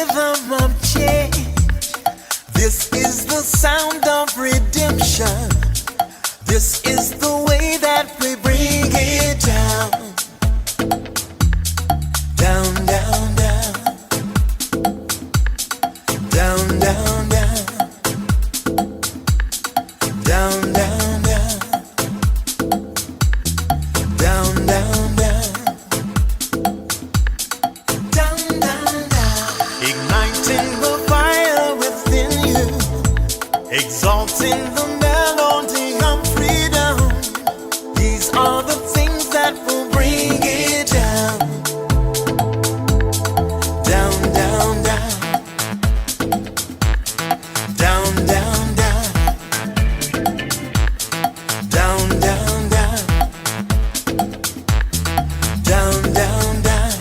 rhythm of change. This is the sound of redemption. This is the way that we bring it down. Down, down, down. Down, down, down. Down, down, down. Down, down, down. Down, down, down. Igniting the fire within you. Exalting the melody of freedom. These are the things that will bring it down. Down, down, down. Down, down, down. Down, down, down. Down, down, down.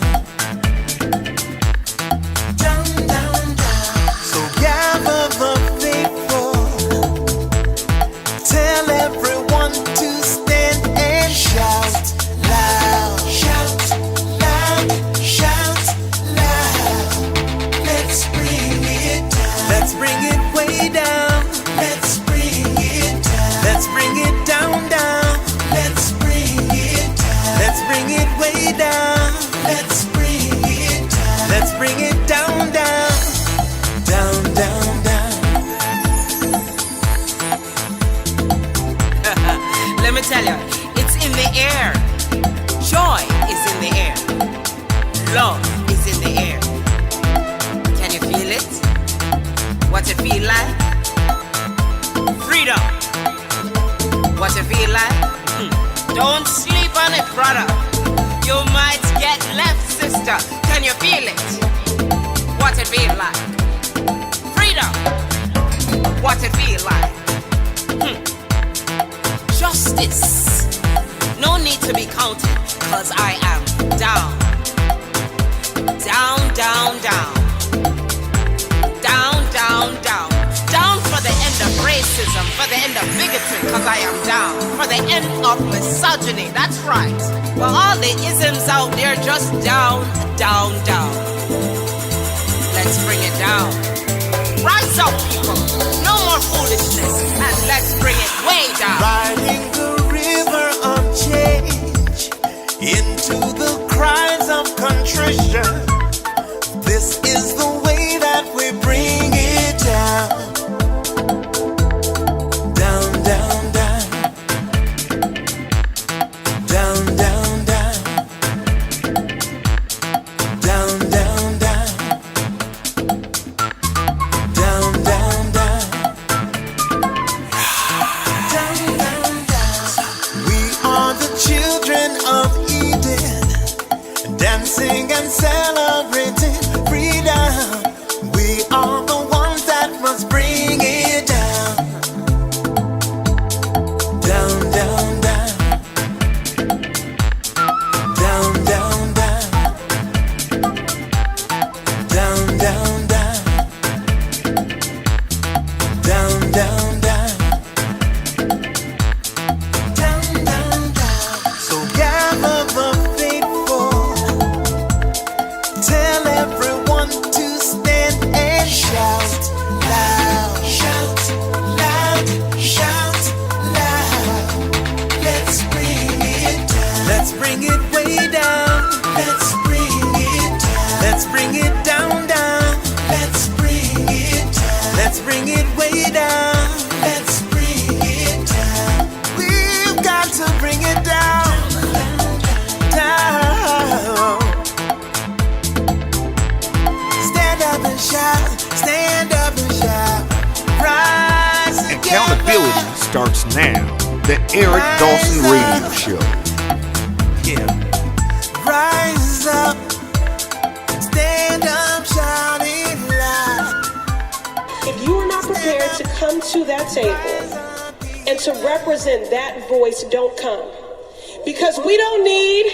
Down, down, down. So gather the faithful. Tell everyone to stand and shout loud. Shout loud. Shout loud. Let's bring it down. Let's bring it way down. Let's bring it down. Let's bring it down, down. Let's bring it down. Let's bring it way down. Let's bring it down. Let's bring it down, down. Down, down, down. Let me tell you, it's in the air. Joy is in the air. Love is in the air. Can you feel it? What it feel like? Freedom. What it feel like? Don't sleep on it, brother. You might get left, sister. Can you feel it? What it feel like? Freedom. What it feel like? Justice. No need to be counted, cause I am down. Down, down, down. Down, down, down. Down for the end of racism, for the end of bigotry, cause I am down. For the end of misogyny, that's right. For all the isms out there, just down, down, down. Let's bring it down. Rise up, people. No more foolishness, and let's bring it way down. Riding the river of change into the cries of contrition. This is the way that we bring it down. Down, down, down. Down, down, down. Down, down, down. Down, down, down. Down, down, down. We are the children of Eden, dancing and celebrating freedom. We are the ones that must bring it down. Down, down, down. Down, down, down. Down, down, down. Down, down, down. Down, down, down. So gather the faithful. Tell everyone to stand and shout loud. Shout loud. Shout loud. Let's bring it down. Let's bring it way down. Let's bring it down. Let's bring it down, down. Let's bring it down. Let's bring it way down. Let's bring it down. We've got to bring it down. Down. Stand up and shout. Stand up and shout. Rise Accountability together. starts now. The Eric Dawson Radio Show. Yeah. Rise up. Stand up, shouting loud. If you are not prepared to come to that table and to represent that voice, don't come. Because we don't need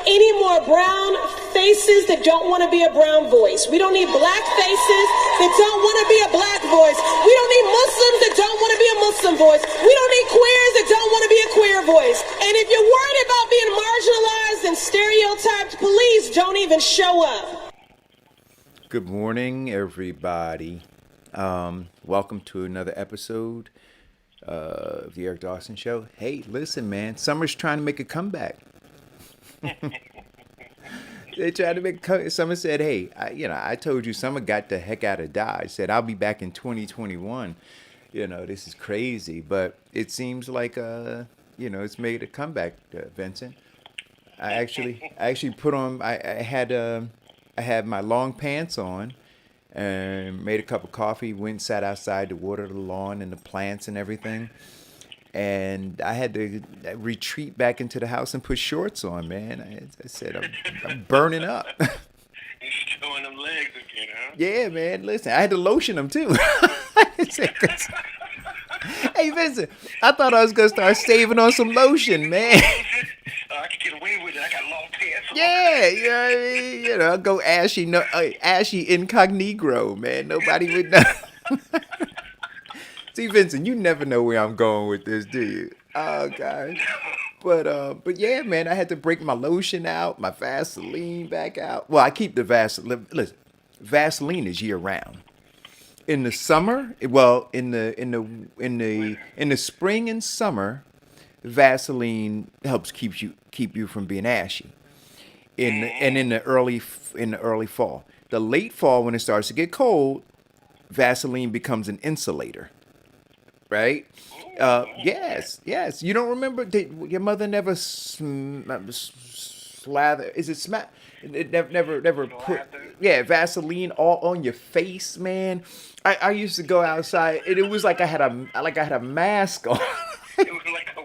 any more brown faces that don't want to be a brown voice. We don't need black faces that don't want to be a black voice. We don't need Muslims that don't want to be a Muslim voice. We don't need queers that don't want to be a queer voice. And if you're worried about being marginalized and stereotyped, please don't even show up. Good morning, everybody. Welcome to another episode of the Eric Dawson Show. Hey, listen, man, summer's trying to make a comeback. They tried to make. Summer said, "Hey, I told you, summer got the heck out of Dodge. Said I'll be back in 2021. This is crazy, but it seems like it's made a comeback, Vincent. I actually put on. I had my long pants on, and made a cup of coffee. Went and sat outside to water the lawn and the plants and everything. And I had to retreat back into the house and put shorts on, man. I said, I'm burning up. You're showing them legs again, huh? Yeah, man. Listen, I had to lotion them too. Hey, Vincent, I thought I was going to start saving on some lotion, man. I can get away with it. I got long pants on. Yeah, I'll go ashy incognito, man. Nobody would know. See, Vincent, you never know where I'm going with this, do you? Oh, gosh. But yeah, man, I had to break my lotion out, my Vaseline back out. Well, I keep the Vaseline. Listen, Vaseline is year round. In the summer, well, in the spring and summer, Vaseline helps keep you from being ashy. In the early fall, the late fall when it starts to get cold, Vaseline becomes an insulator. Right? Yes. You don't remember? Your mother never slather? Is it smack? It never put. Yeah, Vaseline all on your face, man. I used to go outside, and it was like I had a mask on. It was like a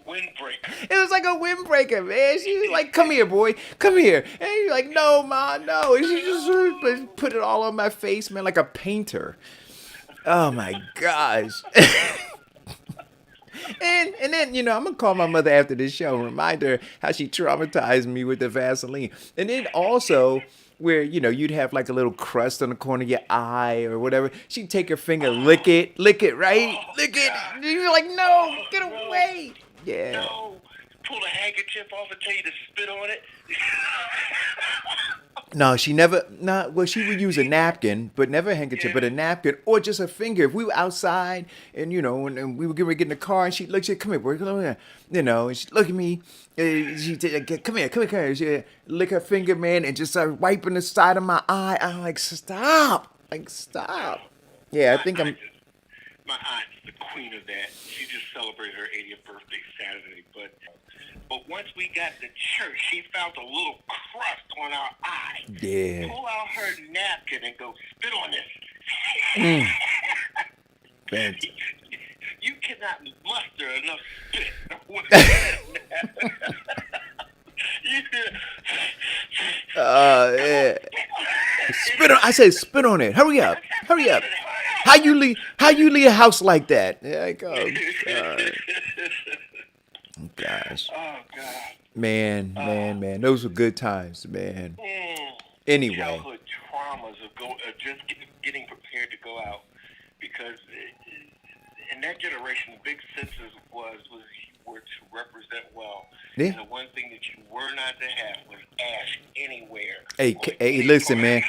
windbreaker. It was like a windbreaker, man. She was like, "Come here, boy, come here," and you're like, "No, ma, no." And she just put it all on my face, man, like a painter. Oh my gosh. And then, I'm going to call my mother after this show and remind her how she traumatized me with the Vaseline. And then also where, you'd have like a little crust on the corner of your eye or whatever. She'd take her finger, lick it, right? Lick it. And you're like, "No, get away." Yeah. No. Pull a handkerchief off and tell you to spit on it. No, she never. Well, she would use a napkin, but never a handkerchief, but a napkin or just a finger. If we were outside and and we were getting ready to get in the car, and she looked, she said, "Come here, boy, come here," and she look at me, she said, "Come here." She lick her finger, man, and just started wiping the side of my eye. I'm like, stop. Yeah, I think I'm. My aunt's the queen of that. She just celebrated her 80th birthday Saturday, but once we got to church, she found a little crust on our eye. Yeah. Pull out her napkin and go, "Spit on this." Man. You cannot muster enough spit. Yeah. Spit on. I said, spit on it. Hurry up. How you leave a house like that? Yeah, I go. Gosh. Oh, God. Man. Those were good times, man. Anyway. Childhood traumas of just getting prepared to go out. Because in that generation, the big census was you were to represent well. Yeah. And the one thing that you were not to have was ash anywhere. Hey, listen, man.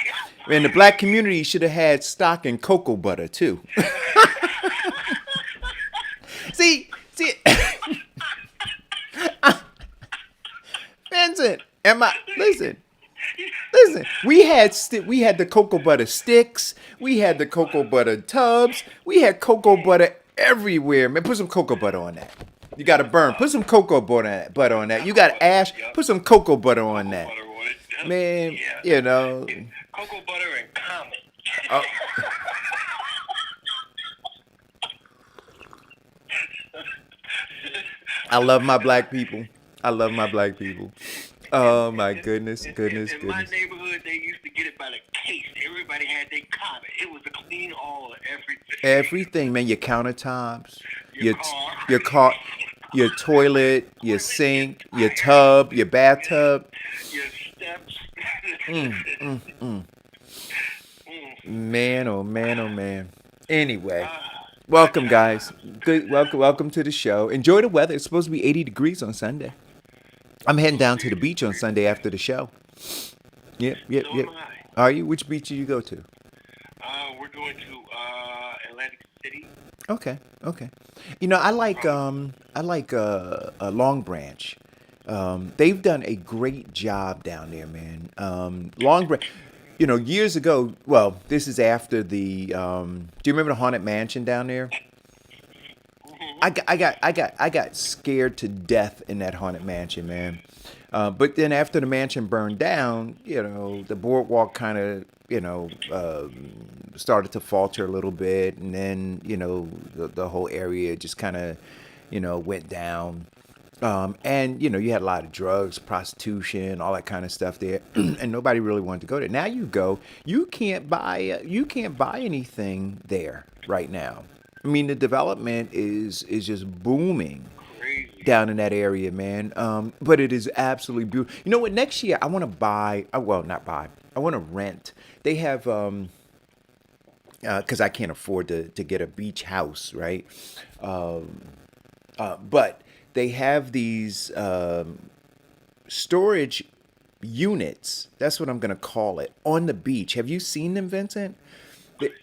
Man, the black community should have had stock in cocoa butter, too. See. Vincent, listen. We had the cocoa butter sticks. We had the cocoa butter tubs. We had cocoa butter everywhere, man. Put some cocoa butter on that. You got to burn. Put some cocoa butter on that. You got ash. Put some cocoa butter on that. Butter on it. Man, Cocoa butter and comet. Oh. I love my black people. Oh my goodness. In my neighborhood, they used to get it by the case. Everybody had their comet. It was a clean all of everything. Everything, man. Your countertops, Your your car, your toilet, your sink, your tub, your bathtub. Your steps. Man, oh man. Anyway, welcome guys. Welcome to the show. Enjoy the weather. It's supposed to be 80 degrees on Sunday. I'm heading down to the beach on Sunday after the show. Yep. So am I. Are you? Which beach did you go to? We're going to Atlantic City. Okay, okay. You know, I like Long Branch. They've done a great job down there, man. Long Branch. You know, years ago. Well, this is after the. Do you remember the Haunted Mansion down there? I got scared to death in that haunted mansion, man. But then after the mansion burned down, you know, the boardwalk kind of, started to falter a little bit, and then the whole area just kind of, went down. And you had a lot of drugs, prostitution, all that kind of stuff there, and nobody really wanted to go there. Now you go, you can't buy anything there right now. I mean, the development is just booming Crazy. down in that area, man. But it is absolutely beautiful. You know what? Next year I want to buy. Well, not buy. I want to rent. They have because I can't afford to get a beach house, right? But they have these storage units. That's what I'm gonna call it on the beach. Have you seen them, Vincent?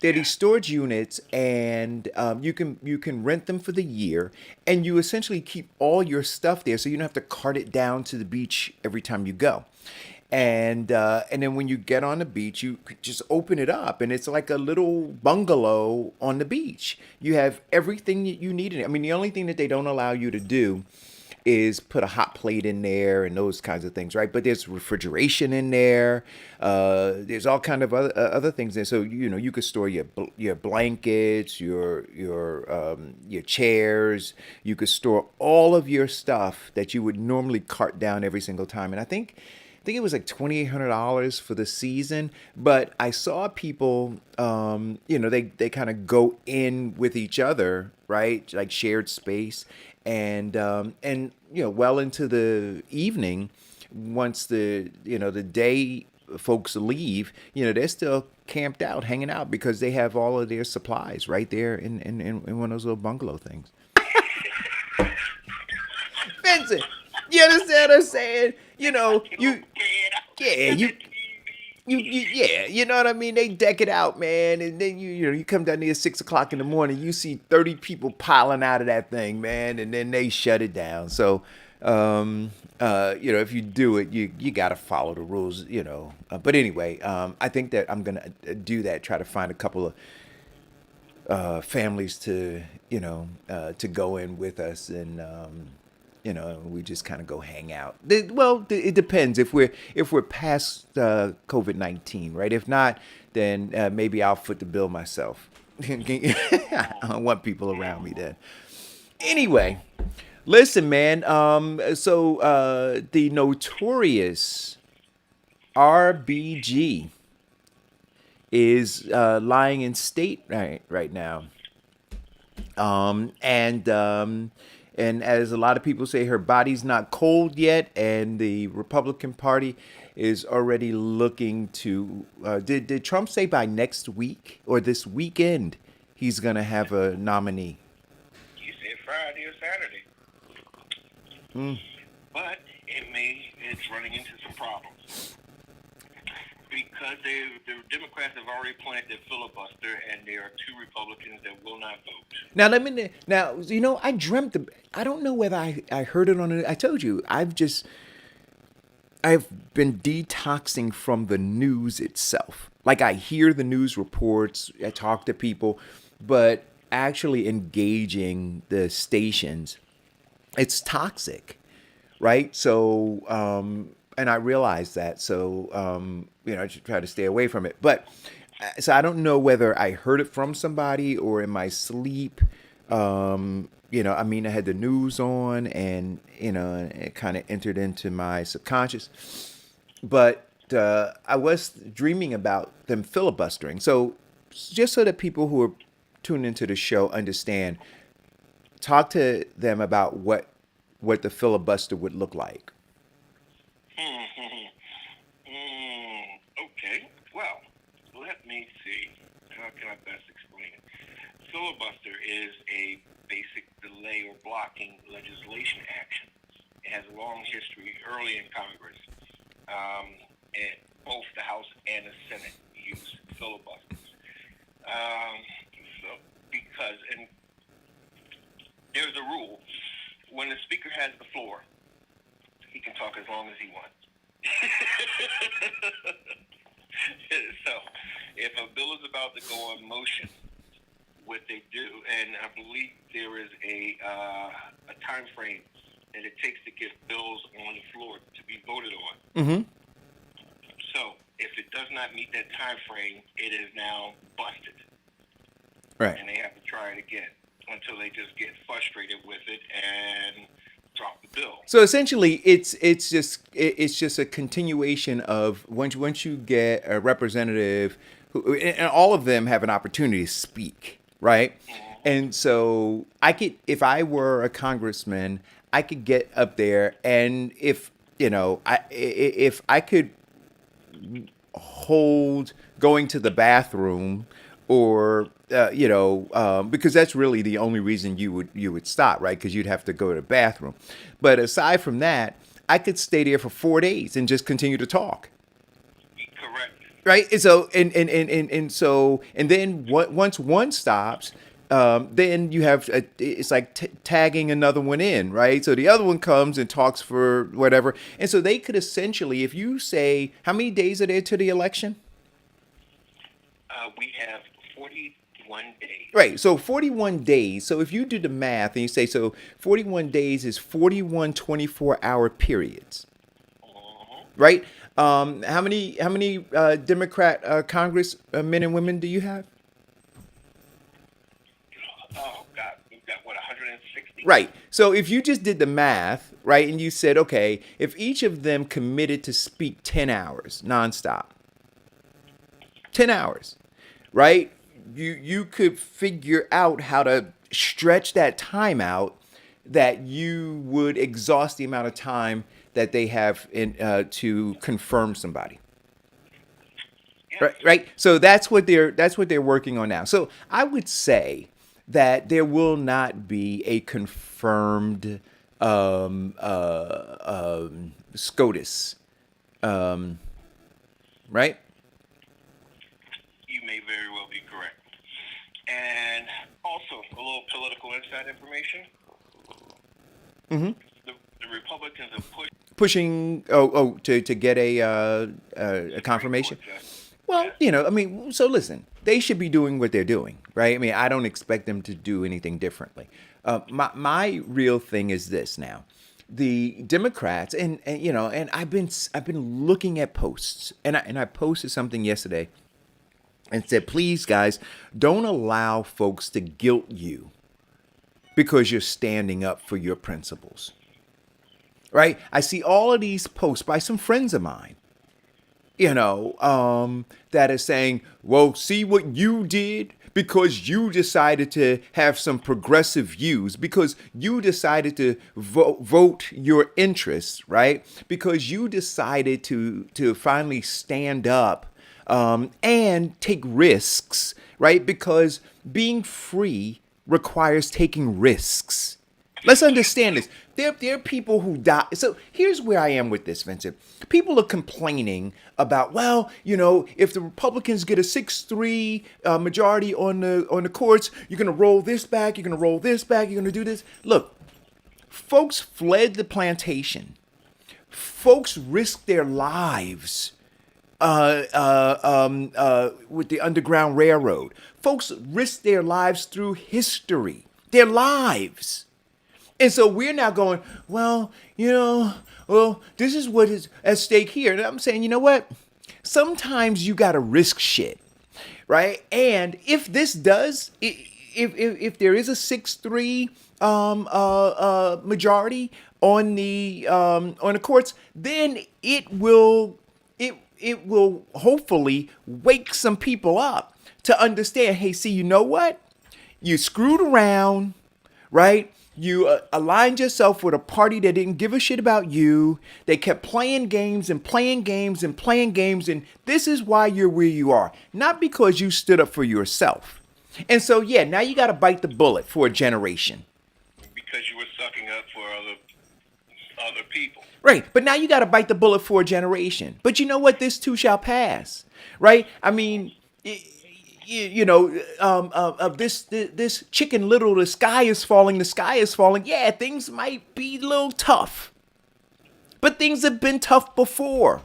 They're these storage units, and you can rent them for the year, and you essentially keep all your stuff there, so you don't have to cart it down to the beach every time you go. And then when you get on the beach, you could just open it up, and it's like a little bungalow on the beach. You have everything that you need in it. I mean, the only thing that they don't allow you to do is put a hot plate in there and those kinds of things, right? But there's refrigeration in there. There's all kind of other things there. So you could store your blankets, your chairs. You could store all of your stuff that you would normally cart down every single time. And I think it was like $2,800 for the season, but I saw people, they kind of go in with each other, right? Like shared space, and well into the evening, once the day folks leave, they're still camped out, hanging out because they have all of their supplies right there in one of those little bungalow things. Vincent, you understand what I'm saying? You yeah, yeah, you know what I mean? They deck it out, man, and then you come down there at 6 o'clock in the morning, you see 30 people piling out of that thing, man, and then they shut it down. So, if you do it, you gotta follow the rules. But anyway, I think that I'm gonna do that. Try to find a couple of families to go in with us, and we just kind of go hang out. Well, it depends if we're past COVID-19, right? If not, then maybe I'll foot the bill myself. I don't want people around me then. Anyway, listen, man. So the notorious RBG is lying in state right now. And as a lot of people say, her body's not cold yet, and the Republican Party is already looking to. Did Trump say by next week or this weekend he's gonna have a nominee? You said Friday or Saturday. But it's running into some problems. Because the Democrats have already planted their filibuster, and there are two Republicans that will not vote. Now, I dreamt. I don't know whether I heard it on it. I told you, I've been detoxing from the news itself. Like, I hear the news reports, I talk to people, but actually engaging the stations, it's toxic, right? So, and I realize that. So, I should try to stay away from it. But so I don't know whether I heard it from somebody or in my sleep. I had the news on, and it kind of entered into my subconscious. But I was dreaming about them filibustering. So just so that people who are tuning into the show understand, talk to them about what the filibuster would look like. Okay. Well, let me see. How can I best explain it? Filibuster is a basic delay or blocking legislation action. It has a long history early in Congress. both the House and the Senate use filibusters. And there's a rule: when the speaker has the floor, he can talk as long as he wants. So, if a bill is about to go on motion, what they do, and I believe there is a time frame that it takes to get bills on the floor to be voted on. Mm-hmm. So, if it does not meet that time frame, it is now busted. Right. And they have to try it again until they just get frustrated with it and drop the bill. So essentially, it's just a continuation of once you get a representative, and all of them have an opportunity to speak, right? Mm-hmm. And so if I were a congressman, I could get up there, and if I could hold going to the bathroom, or because that's really the only reason you would stop, right? Because you'd have to go to the bathroom. But aside from that, I could stay there for 4 days and just continue to talk. Correct. Right. And so and then once one stops, then you have it's like tagging another one in, right? So the other one comes and talks for whatever, and so they could essentially, if you say, how many days are there to the election? We have 41 days. Right, so 41 days. So if you do the math and you say, so 41 days is 41 24-hour periods, right? How many Democrat Congress men and women do you have? Oh, God, we've got, 160? Right, so if you just did the math, right, and you said, okay, if each of them committed to speak 10 hours nonstop, 10 hours, right? You could figure out how to stretch that time out that you would exhaust the amount of time that they have to confirm somebody. Yes. Right. So that's what they're working on now. So I would say that there will not be a confirmed SCOTUS, right? You may very well be correct. And also, a little political inside information. Mm-hmm. The Republicans are pushing to get a confirmation. Well, so listen, they should be doing what they're doing, right? I mean, I don't expect them to do anything differently. My real thing is this now. The Democrats and I've been looking at posts, and I posted something yesterday and said, please, guys, don't allow folks to guilt you because you're standing up for your principles. Right? I see all of these posts by some friends of mine, that are saying, well, see what you did because you decided to have some progressive views, because you decided to vote your interests, right? Because you decided to finally stand up and take risks, right? Because being free requires taking risks. Let's understand this. There are people who die. So here's where I am with this, Vincent. People are complaining about, well, if the Republicans get a 6-3 majority on the courts, you're going to roll this back, you're going to roll this back, you're going to do this. Look, folks fled the plantation. Folks risked their lives with the Underground Railroad. Folks risked their lives through history, their lives. And so we're now going, well, this is what is at stake here. And I'm saying, you know what? Sometimes you got to risk shit, right? And if this does, if there is a 6-3 majority on the courts, then it will hopefully wake some people up to understand, hey, see, you know what? You screwed around, right? You aligned yourself with a party that didn't give a shit about you. They kept playing games and playing games and playing games. And this is why you're where you are. Not because you stood up for yourself. And so, yeah, now you got to bite the bullet for a generation. Because you were sucking up for other people. Right. But now you got to bite the bullet for a generation. But you know what? This too shall pass. Right. I mean, this Chicken Little, the sky is falling. Yeah, things might be a little tough. But things have been tough before.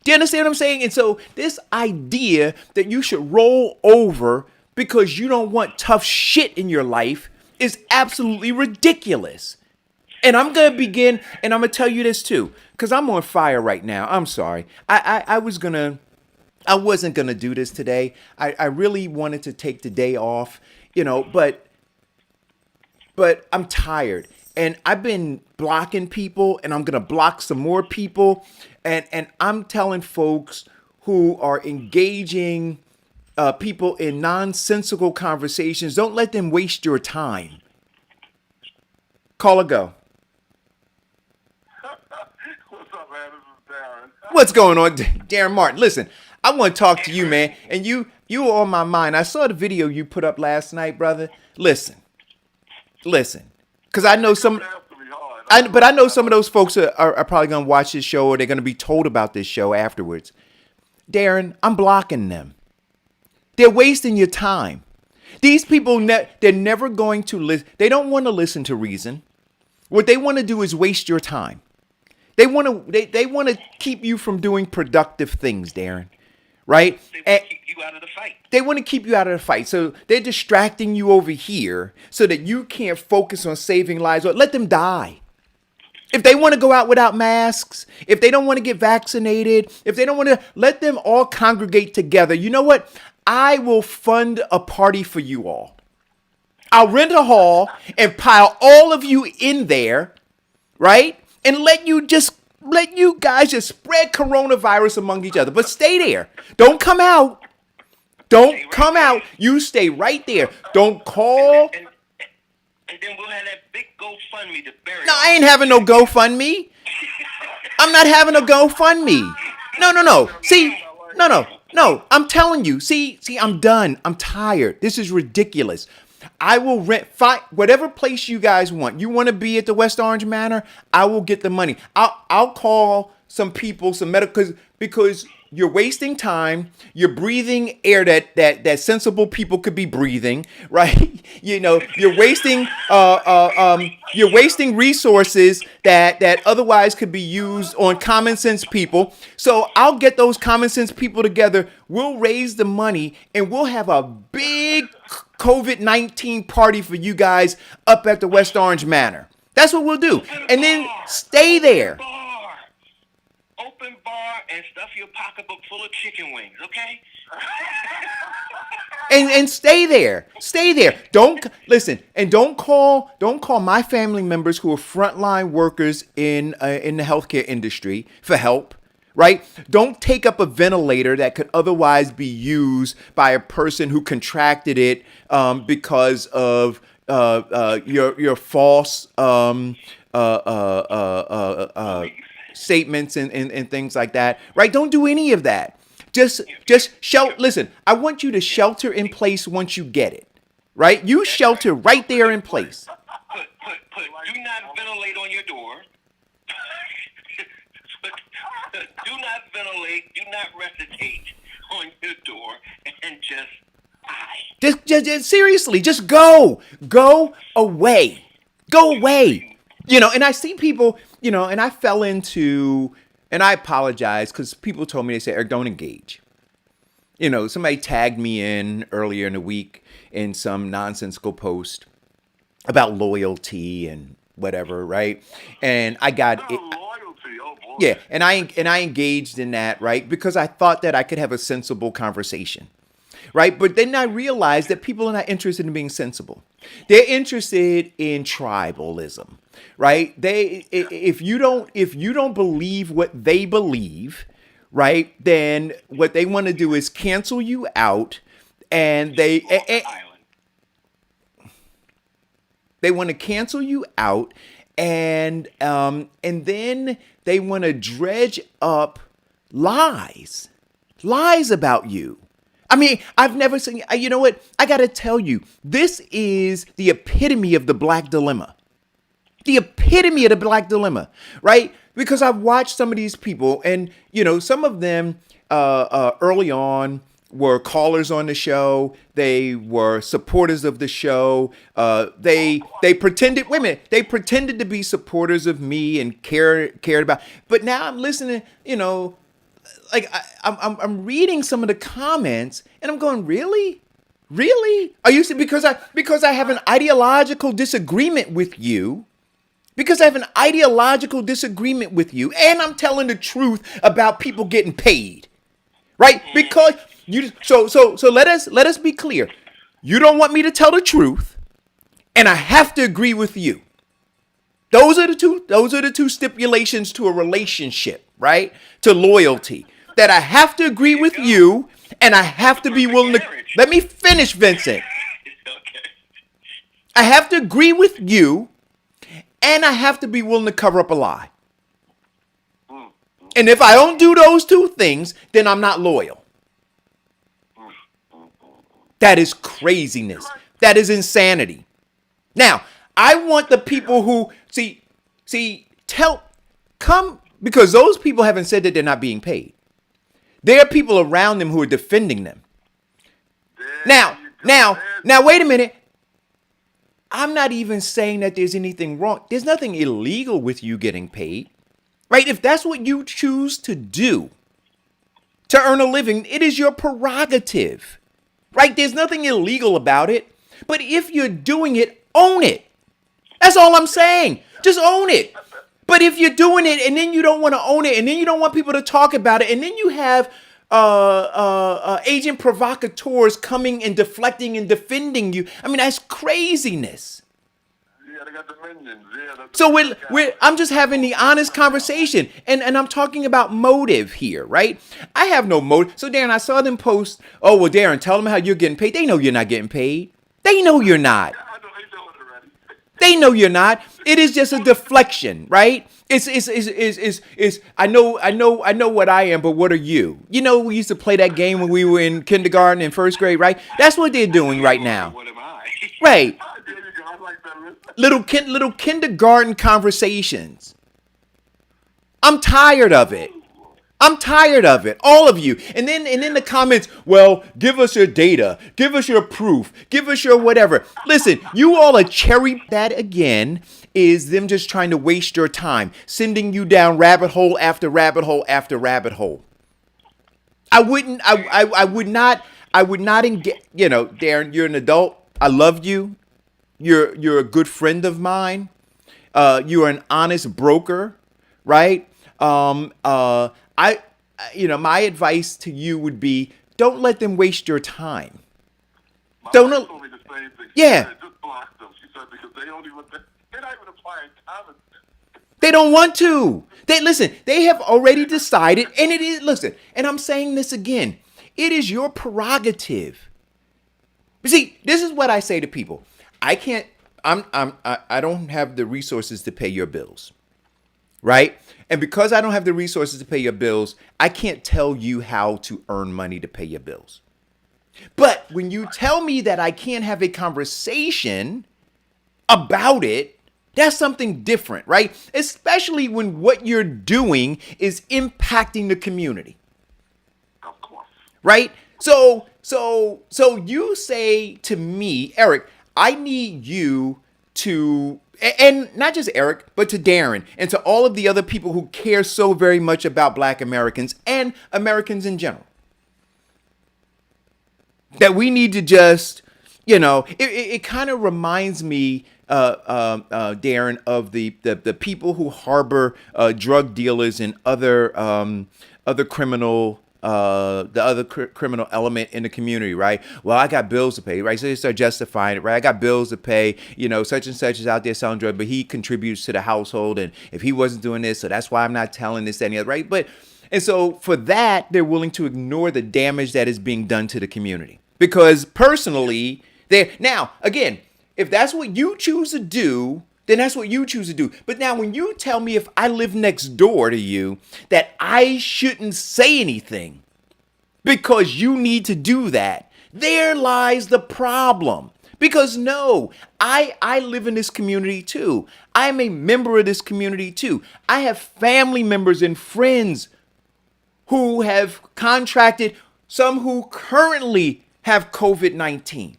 Do you understand what I'm saying? And so this idea that you should roll over because you don't want tough shit in your life is absolutely ridiculous. And I'm going to begin, and I'm going to tell you this too, because I'm on fire right now. I'm sorry. I wasn't going to do this today. I really wanted to take the day off, but I'm tired. And I've been blocking people, and I'm going to block some more people. And I'm telling folks who are engaging people in nonsensical conversations, don't let them waste your time. Call or go. What's up, man? This is Darren. What's going on, Darren Martin? Listen, I want to talk to you, man. And you were on my mind. I saw the video you put up last night, brother. Listen. Because I know but I know some of those folks are probably going to watch this show, or they're going to be told about this show afterwards. Darren, I'm blocking them. They're wasting your time. These people, they're never going to listen. They don't want to listen to reason. What they want to do is waste your time. They want to keep you from doing productive things, Darren. Right? They want to keep you out of the fight. They want to keep you out of the fight. So they're distracting you over here so that you can't focus on saving lives. Or let them die. If they want to go out without masks, if they don't want to get vaccinated, if they don't want to, let them all congregate together. You know what? I will fund a party for you all. I'll rent a hall and pile all of you in there, right? And let you guys just spread coronavirus among each other. But stay there. Don't come out. Don't come out. You stay right there. Don't call. And then we'll have that big GoFundMe to bury. No, I ain't having no GoFundMe. I'm not having a GoFundMe. No. See, no. I'm telling you. See, I'm done. I'm tired. This is ridiculous. I will rent whatever place you guys want. You want to be at the West Orange Manor? I will get the money. I'll call some people, some medical, because you're wasting time. You're breathing air that sensible people could be breathing, right? You're wasting resources that otherwise could be used on common sense people. So I'll get those common sense people together. We'll raise the money and we'll have a big COVID-19 party for you guys up at the West Orange Manor. That's what we'll do. And then stay there. Open bar and stuff your pocketbook full of chicken wings, okay? And stay there. Don't listen, and don't call my family members who are frontline workers in the healthcare industry for help. Right? Don't take up a ventilator that could otherwise be used by a person who contracted it because of your false statements and things like that. Right? Don't do any of that. Just shelter. Listen, I want you to shelter in place once you get it. Right? You shelter right there in place. Do not ventilate on your door. Do not ventilate, do not recitate on your door, and just die. Just seriously, just go away. And I see people, and I fell into, and I apologize because people told me, they said, Eric, don't engage. Somebody tagged me in earlier in the week in some nonsensical post about loyalty and whatever, right? And I got it. Yeah, and I engaged in that, right? Because I thought that I could have a sensible conversation, right? But then I realized that people are not interested in being sensible. They're interested in tribalism, right? If you don't believe what they believe, right? Then what they want to do is cancel you out, and they want to cancel you out. And then they want to dredge up lies about you. I mean, I've never seen, you know what? I got to tell you, this is the epitome of the black dilemma. The epitome of the black dilemma, right? Because I've watched some of these people, and some of them early on were callers on the show. They were supporters of the show. They pretended, wait a minute, they pretended to be supporters of me and cared about. But now I'm listening, like I'm reading some of the comments, and I'm going, really? Are you because I have an ideological disagreement with you? Because I have an ideological disagreement with you, and I'm telling the truth about people getting paid, right? Because so let us be clear. You don't want me to tell the truth, and I have to agree with you. Those are the two stipulations to a relationship, right? To loyalty. That I have to agree with you, and I have to be willing to. Let me finish, Vincent. I have to agree with you. And I have to be willing to cover up a lie. And if I don't do those two things, then I'm not loyal. That is craziness. That is insanity. Now, I want the people who come, because those people haven't said that they're not being paid. There are people around them who are defending them. Now, wait a minute. I'm not even saying that there's anything wrong. There's nothing illegal with you getting paid, right? If that's what you choose to do to earn a living, it is your prerogative, right? There's nothing illegal about it. But if you're doing it, own it. That's all I'm saying. Just own it. But if you're doing it and then you don't want to own it and then you don't want people to talk about it and then you have agent provocateurs coming and deflecting and defending you. I mean, that's craziness. Yeah, they got the minions. Yeah, so I'm just having the honest conversation, and I'm talking about motive here, right? I have no motive. So Darren, I saw them post, oh, well, Darren, tell them how you're getting paid. They know you're not getting paid. They know you're not. I know they know it already. They know you're not. It is just a deflection, right? I know what I am, but what are you? We used to play that game when we were in kindergarten and first grade, right? That's what they're doing right now. What am I? Right. There you go. I like that. Little kindergarten conversations. I'm tired of it. All of you. And then the comments, well, give us your data, give us your proof, give us your whatever. Listen, you all are cherry. That again is them just trying to waste your time, sending you down rabbit hole after rabbit hole after rabbit hole. I would not engage. Darren, you're an adult. I love you. You're a good friend of mine. You are an honest broker, right? My advice to you would be, don't let them waste your time. Told me the same thing. Yeah. Just block them. She said because they're not even applying common sense. They don't want to. They have already decided, and it is, listen, and I'm saying this again, it is your prerogative. You see, this is what I say to people. I don't have the resources to pay your bills, right? And because I don't have the resources to pay your bills, I can't tell you how to earn money to pay your bills. But when you tell me that I can't have a conversation about it, that's something different, right? Especially when what you're doing is impacting the community. Of course. Right? So you say to me, Eric, I need you to, and not just Eric, but to Darren and to all of the other people who care so very much about Black Americans and Americans in general, that we need to just, it kind of reminds me, Darren, of the people who harbor drug dealers and other criminal criminal element in the community, right? Well, I got bills to pay, right? So they start justifying it, right? I got bills to pay, such and such is out there selling drugs, but he contributes to the household, and if he wasn't doing this, so that's why I'm not telling this, that, and the other, right? And so for that, they're willing to ignore the damage that is being done to the community. Because personally, now, again, if that's what you choose to do, then that's what you choose to do. But now when you tell me, if I live next door to you, that I shouldn't say anything because you need to do that, there lies the problem. Because no, I live in this community too. I am a member of this community too. I have family members and friends who have contracted, some who currently have COVID-19.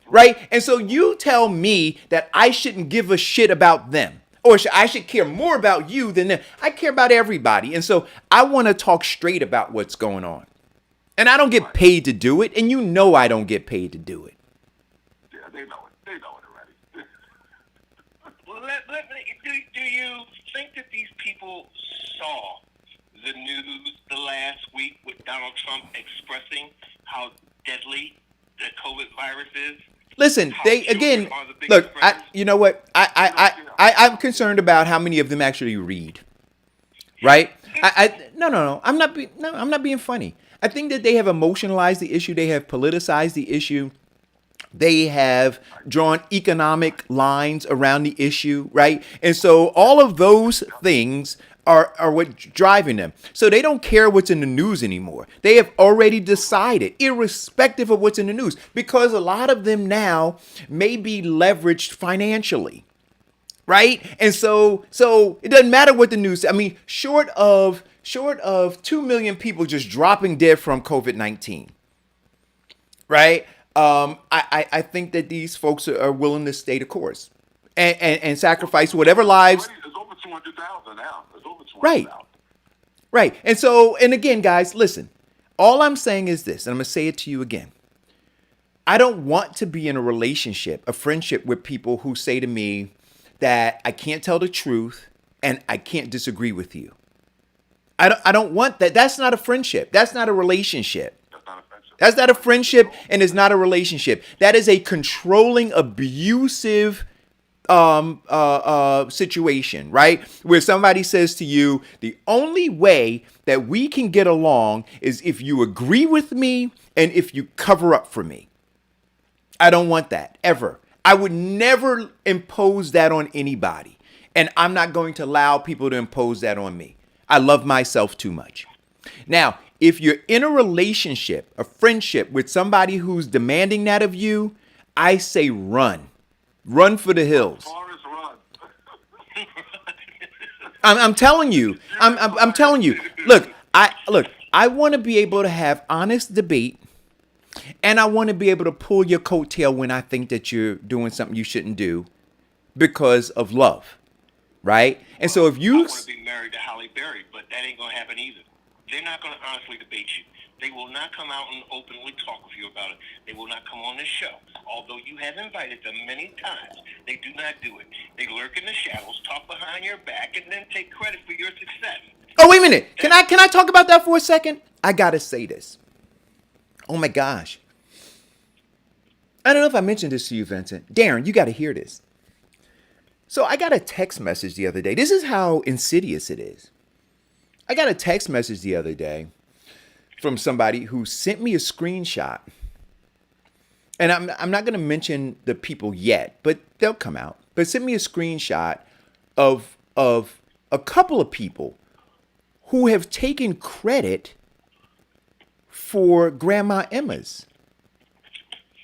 Right? And so you tell me that I shouldn't give a shit about them, or I should care more about you than them. I care about everybody. And so I want to talk straight about what's going on. And I don't get paid to do it. And you know I don't get paid to do it. Yeah, they know it. They know it already. Do you think that these people saw the news the last week with Donald Trump expressing how deadly the COVID virus is? Listen, they again look. You know what? I'm concerned about how many of them actually read. Right? No. I'm not being funny. I think that they have emotionalized the issue. They have politicized the issue. They have drawn economic lines around the issue, right? And so all of those things are what's driving them. So they don't care what's in the news anymore. They have already decided, irrespective of what's in the news, because a lot of them now may be leveraged financially, right? And so it doesn't matter what the news. I mean, short of 2 million people just dropping dead from COVID-19, right? I think that these folks are willing to stay the course and sacrifice whatever lives. It's over 200,000 now. It's over 200,000. Right. Right. And so, and again, guys, listen, all I'm saying is this, and I'm going to say it to you again. I don't want to be in a relationship, a friendship with people who say to me that I can't tell the truth and I can't disagree with you. I don't want that. That's not a friendship. That's not a relationship. That's not a friendship, and it's not a relationship. That is a controlling, abusive situation, right? Where somebody says to you, the only way that we can get along is if you agree with me and if you cover up for me. I don't want that, ever. I would never impose that on anybody. And I'm not going to allow people to impose that on me. I love myself too much. Now, if you're in a relationship, a friendship with somebody who's demanding that of you, I say run. Run for the hills. Forrest, run. I'm telling you. I'm telling you. Look, I want to be able to have honest debate, and I want to be able to pull your coattail when I think that you're doing something you shouldn't do because of love, right? And so if you I want to be married to Halle Berry, but that ain't gonna happen either. They're not going to honestly debate you. They will not come out and openly talk with you about it. They will not come on this show. Although you have invited them many times, they do not do it. They lurk in the shadows, talk behind your back, and then take credit for your success. Oh, wait a minute. Can I talk about that for a second? I got to say this. Oh, my gosh. I don't know if I mentioned this to you, Vincent. Darren, you got to hear this. So I got a text message the other day. This is how insidious it is. I got a text message the other day from somebody who sent me a screenshot. And I'm not going to mention the people yet, but they'll come out. But sent me a screenshot of a couple of people who have taken credit for Grandma Emma's.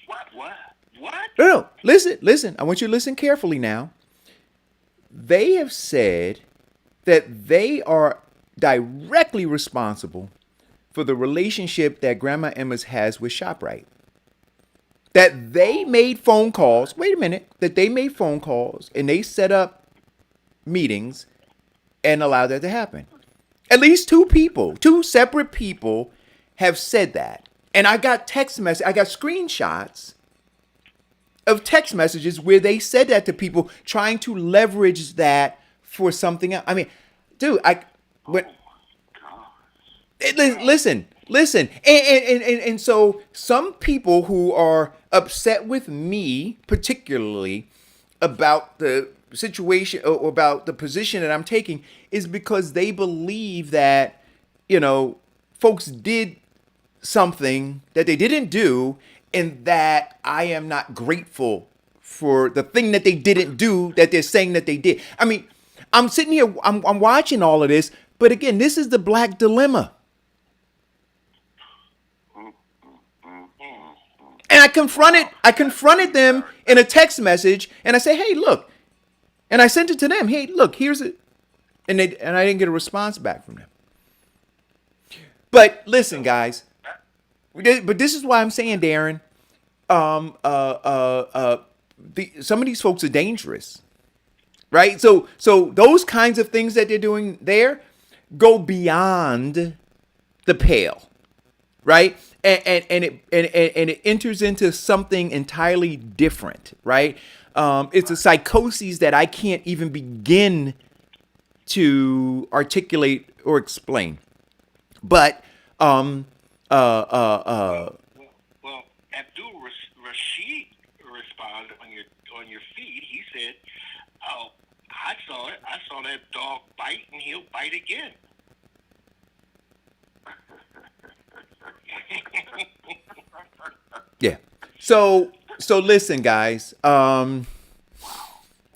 What? No. Listen. I want you to listen carefully now. They have said that they are directly responsible for the relationship that Grandma Emma's has with ShopRite. That they made phone calls. Wait a minute. That they made phone calls and they set up meetings and allowed that to happen. At least two separate people have said that. And I got screenshots of text messages where they said that to people, trying to leverage that for something else. I mean, dude, listen. And so some people who are upset with me, particularly about the situation or about the position that I'm taking, is because they believe that, folks did something that they didn't do, and that I am not grateful for the thing that they didn't do that they're saying that they did. I mean, I'm sitting here, I'm watching all of this, but again, this is the black dilemma. And And I confronted them in a text message, and I say, hey, look, and I sent it to them. Hey, look, here's it, and I didn't get a response back from them. But listen, guys, but this is why I'm saying, Darren, some of these folks are dangerous, right? So those kinds of things that they're doing there go beyond the pale, right? And it enters into something entirely different, right? It's a psychosis that I can't even begin to articulate or explain. But Well, Abdul Rashid responded on your feed. He said, "Oh, I saw it. I saw that dog bite, and he'll bite again." yeah. So listen, guys.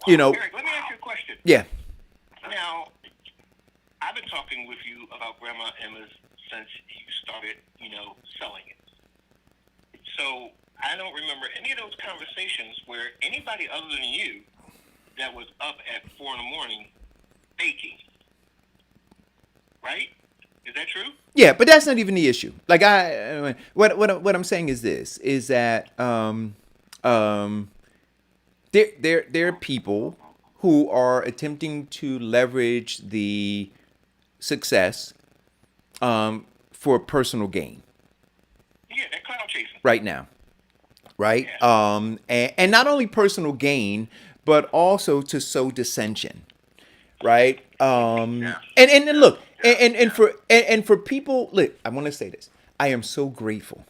You know. Eric, let me ask you a question. Yeah. Now, I've been talking with you about Grandma Emma's since you started, selling it. So I don't remember any of those conversations where anybody other than you that was up at 4 a.m. baking. Right? Is that true? Yeah, but that's not even the issue. Like what I'm saying is this: is that there are people who are attempting to leverage the success for personal gain. Yeah, they're cloud chasing. Right now, right? Yeah. And not only personal gain, but also to sow dissension, right? Yeah. And look, and for people, look, I want to say this: I am so grateful,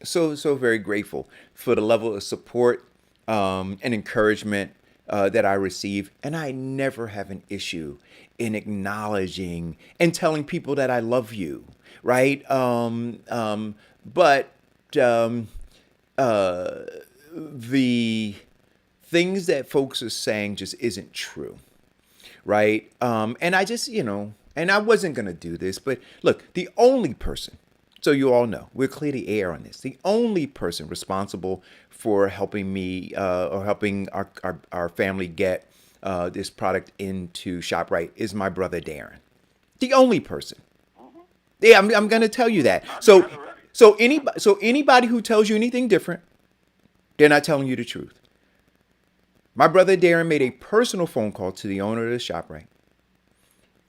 so very grateful for the level of support and encouragement that I receive, and I never have an issue in acknowledging and telling people that I love you, right? But the things that folks are saying just isn't true, right? And I just, and I wasn't gonna do this, but look, the only person, so you all know, we'll clear the air on this. The only person responsible for helping me or helping our family get this product into ShopRite is my brother Darren. The only person. Yeah, I'm gonna tell you that. So anybody who tells you anything different, they're not telling you the truth. My brother Darren made a personal phone call to the owner of the ShopRite,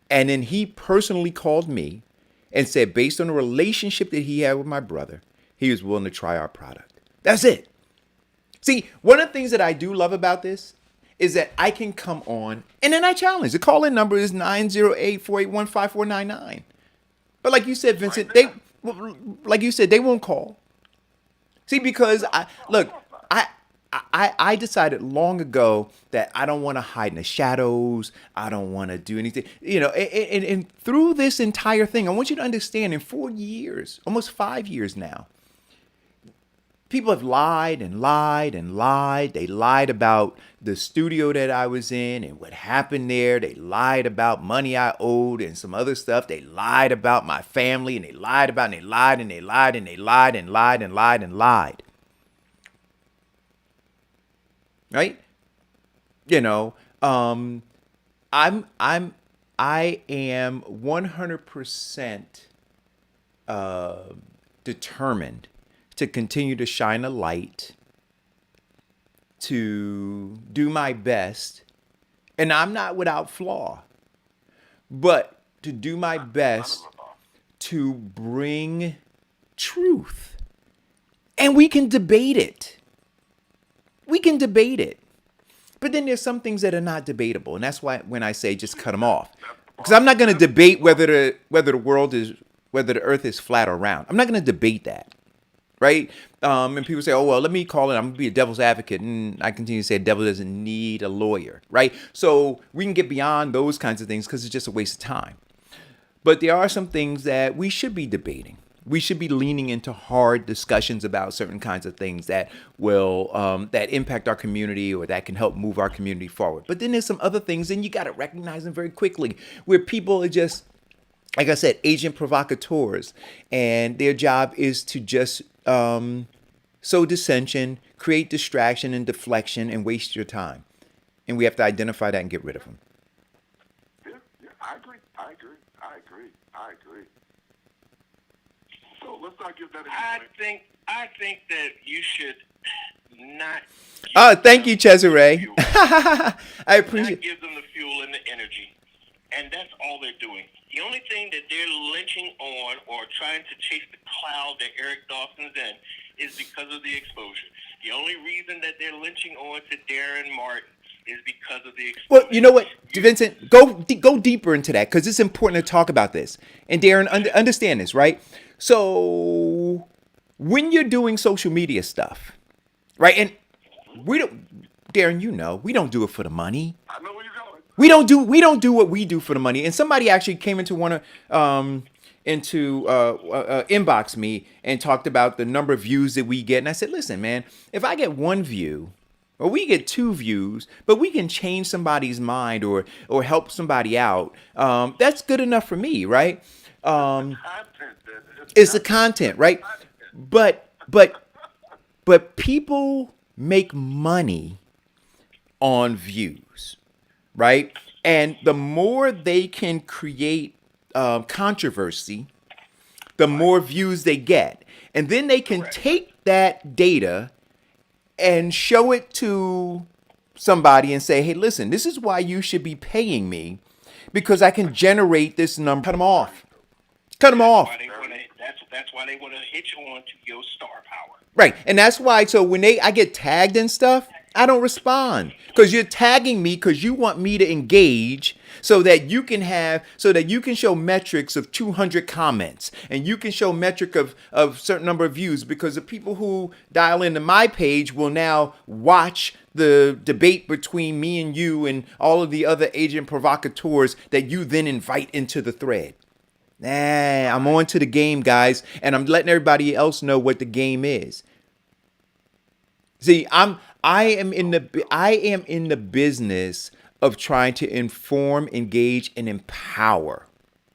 and then he personally called me and said, based on the relationship that he had with my brother, he was willing to try our product. That's it. See, one of the things that I do love about this is that I can come on, and then I challenge. The call-in number is 908-481-5499. But like you said, Vincent, they won't call. See, because I decided long ago that I don't want to hide in the shadows. I don't want to do anything, and through this entire thing, I want you to understand, in 4 years, almost 5 years now, people have lied and lied and lied. They lied about the studio that I was in and what happened there. They lied about money I owed and some other stuff. They lied about my family, and they lied about, and they lied and they lied and they lied and lied and lied and lied. Right? I am 100% determined to continue to shine a light, to do my best, and I'm not without flaw, but to do my best to bring truth. And we can debate it. But then there's some things that are not debatable, and that's why when I say just cut them off, because I'm not going to debate whether the Earth is flat or round. I'm not going to debate that, right? And people say, "Oh well, let me call it. I'm going to be a devil's advocate," and I continue to say, "The devil doesn't need a lawyer," right? So we can get beyond those kinds of things because it's just a waste of time. But there are some things that we should be debating. We should be leaning into hard discussions about certain kinds of things that will that impact our community or that can help move our community forward. But then there's some other things, and you got to recognize them very quickly, where people are just, like I said, agent provocateurs, and their job is to just sow dissension, create distraction and deflection, and waste your time. And we have to identify that and get rid of them. Yeah, I agree. I agree. So let's not give that a I think that you should not. Thank you, Cesare. I appreciate Not give them the fuel and the energy, and that's all they're doing. The only thing that they're lynching on or trying to chase the cloud that Eric Dawson's in is because of the exposure. The only reason that they're lynching on to Darren Martin is because of the exposure. Well, you know what, Vincent, go deeper into that because it's important to talk about this. And Darren, understand this, right? So when you're doing social media stuff, right? And we don't, Darren, you know, we don't do it for the money. I know where you're going. We don't do what we do for the money. And somebody actually came into inbox me and talked about the number of views that we get. And I said, listen, man, if I get 1 view or we get 2 views, but we can change somebody's mind or help somebody out, that's good enough for me, right? It's the content, right? But people make money on views, right? And the more they can create controversy, the more views they get. And then they can take that data and show it to somebody and say, hey, listen, this is why you should be paying me because I can generate this number. Cut them off. Cut them off. That's why they want to hit you on to your star power. Right. And that's why, so when I get tagged and stuff, I don't respond because you're tagging me because you want me to engage so that you can show metrics of 200 comments and you can show metric of certain number of views because the people who dial into my page will now watch the debate between me and you and all of the other agent provocateurs that you then invite into the thread. I'm on to the game, guys, and I'm letting everybody else know what the game is. See, I am in the business of trying to inform, engage, and empower.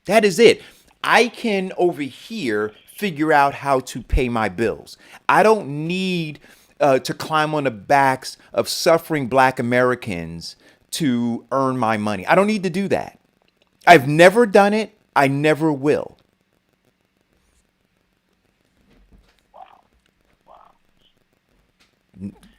That is it. I can over here figure out how to pay my bills. I don't need to climb on the backs of suffering Black Americans to earn my money. I don't need to do that. I've never done it. I never will.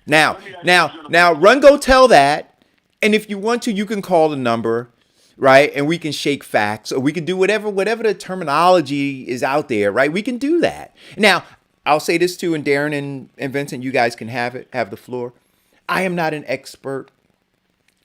Now, run, go tell that. And if you want to, you can call the number, right? And we can shake facts or we can do whatever the terminology is out there, right? We can do that. Now, I'll say this too, and Darren and Vincent, you guys can have the floor. I am not an expert,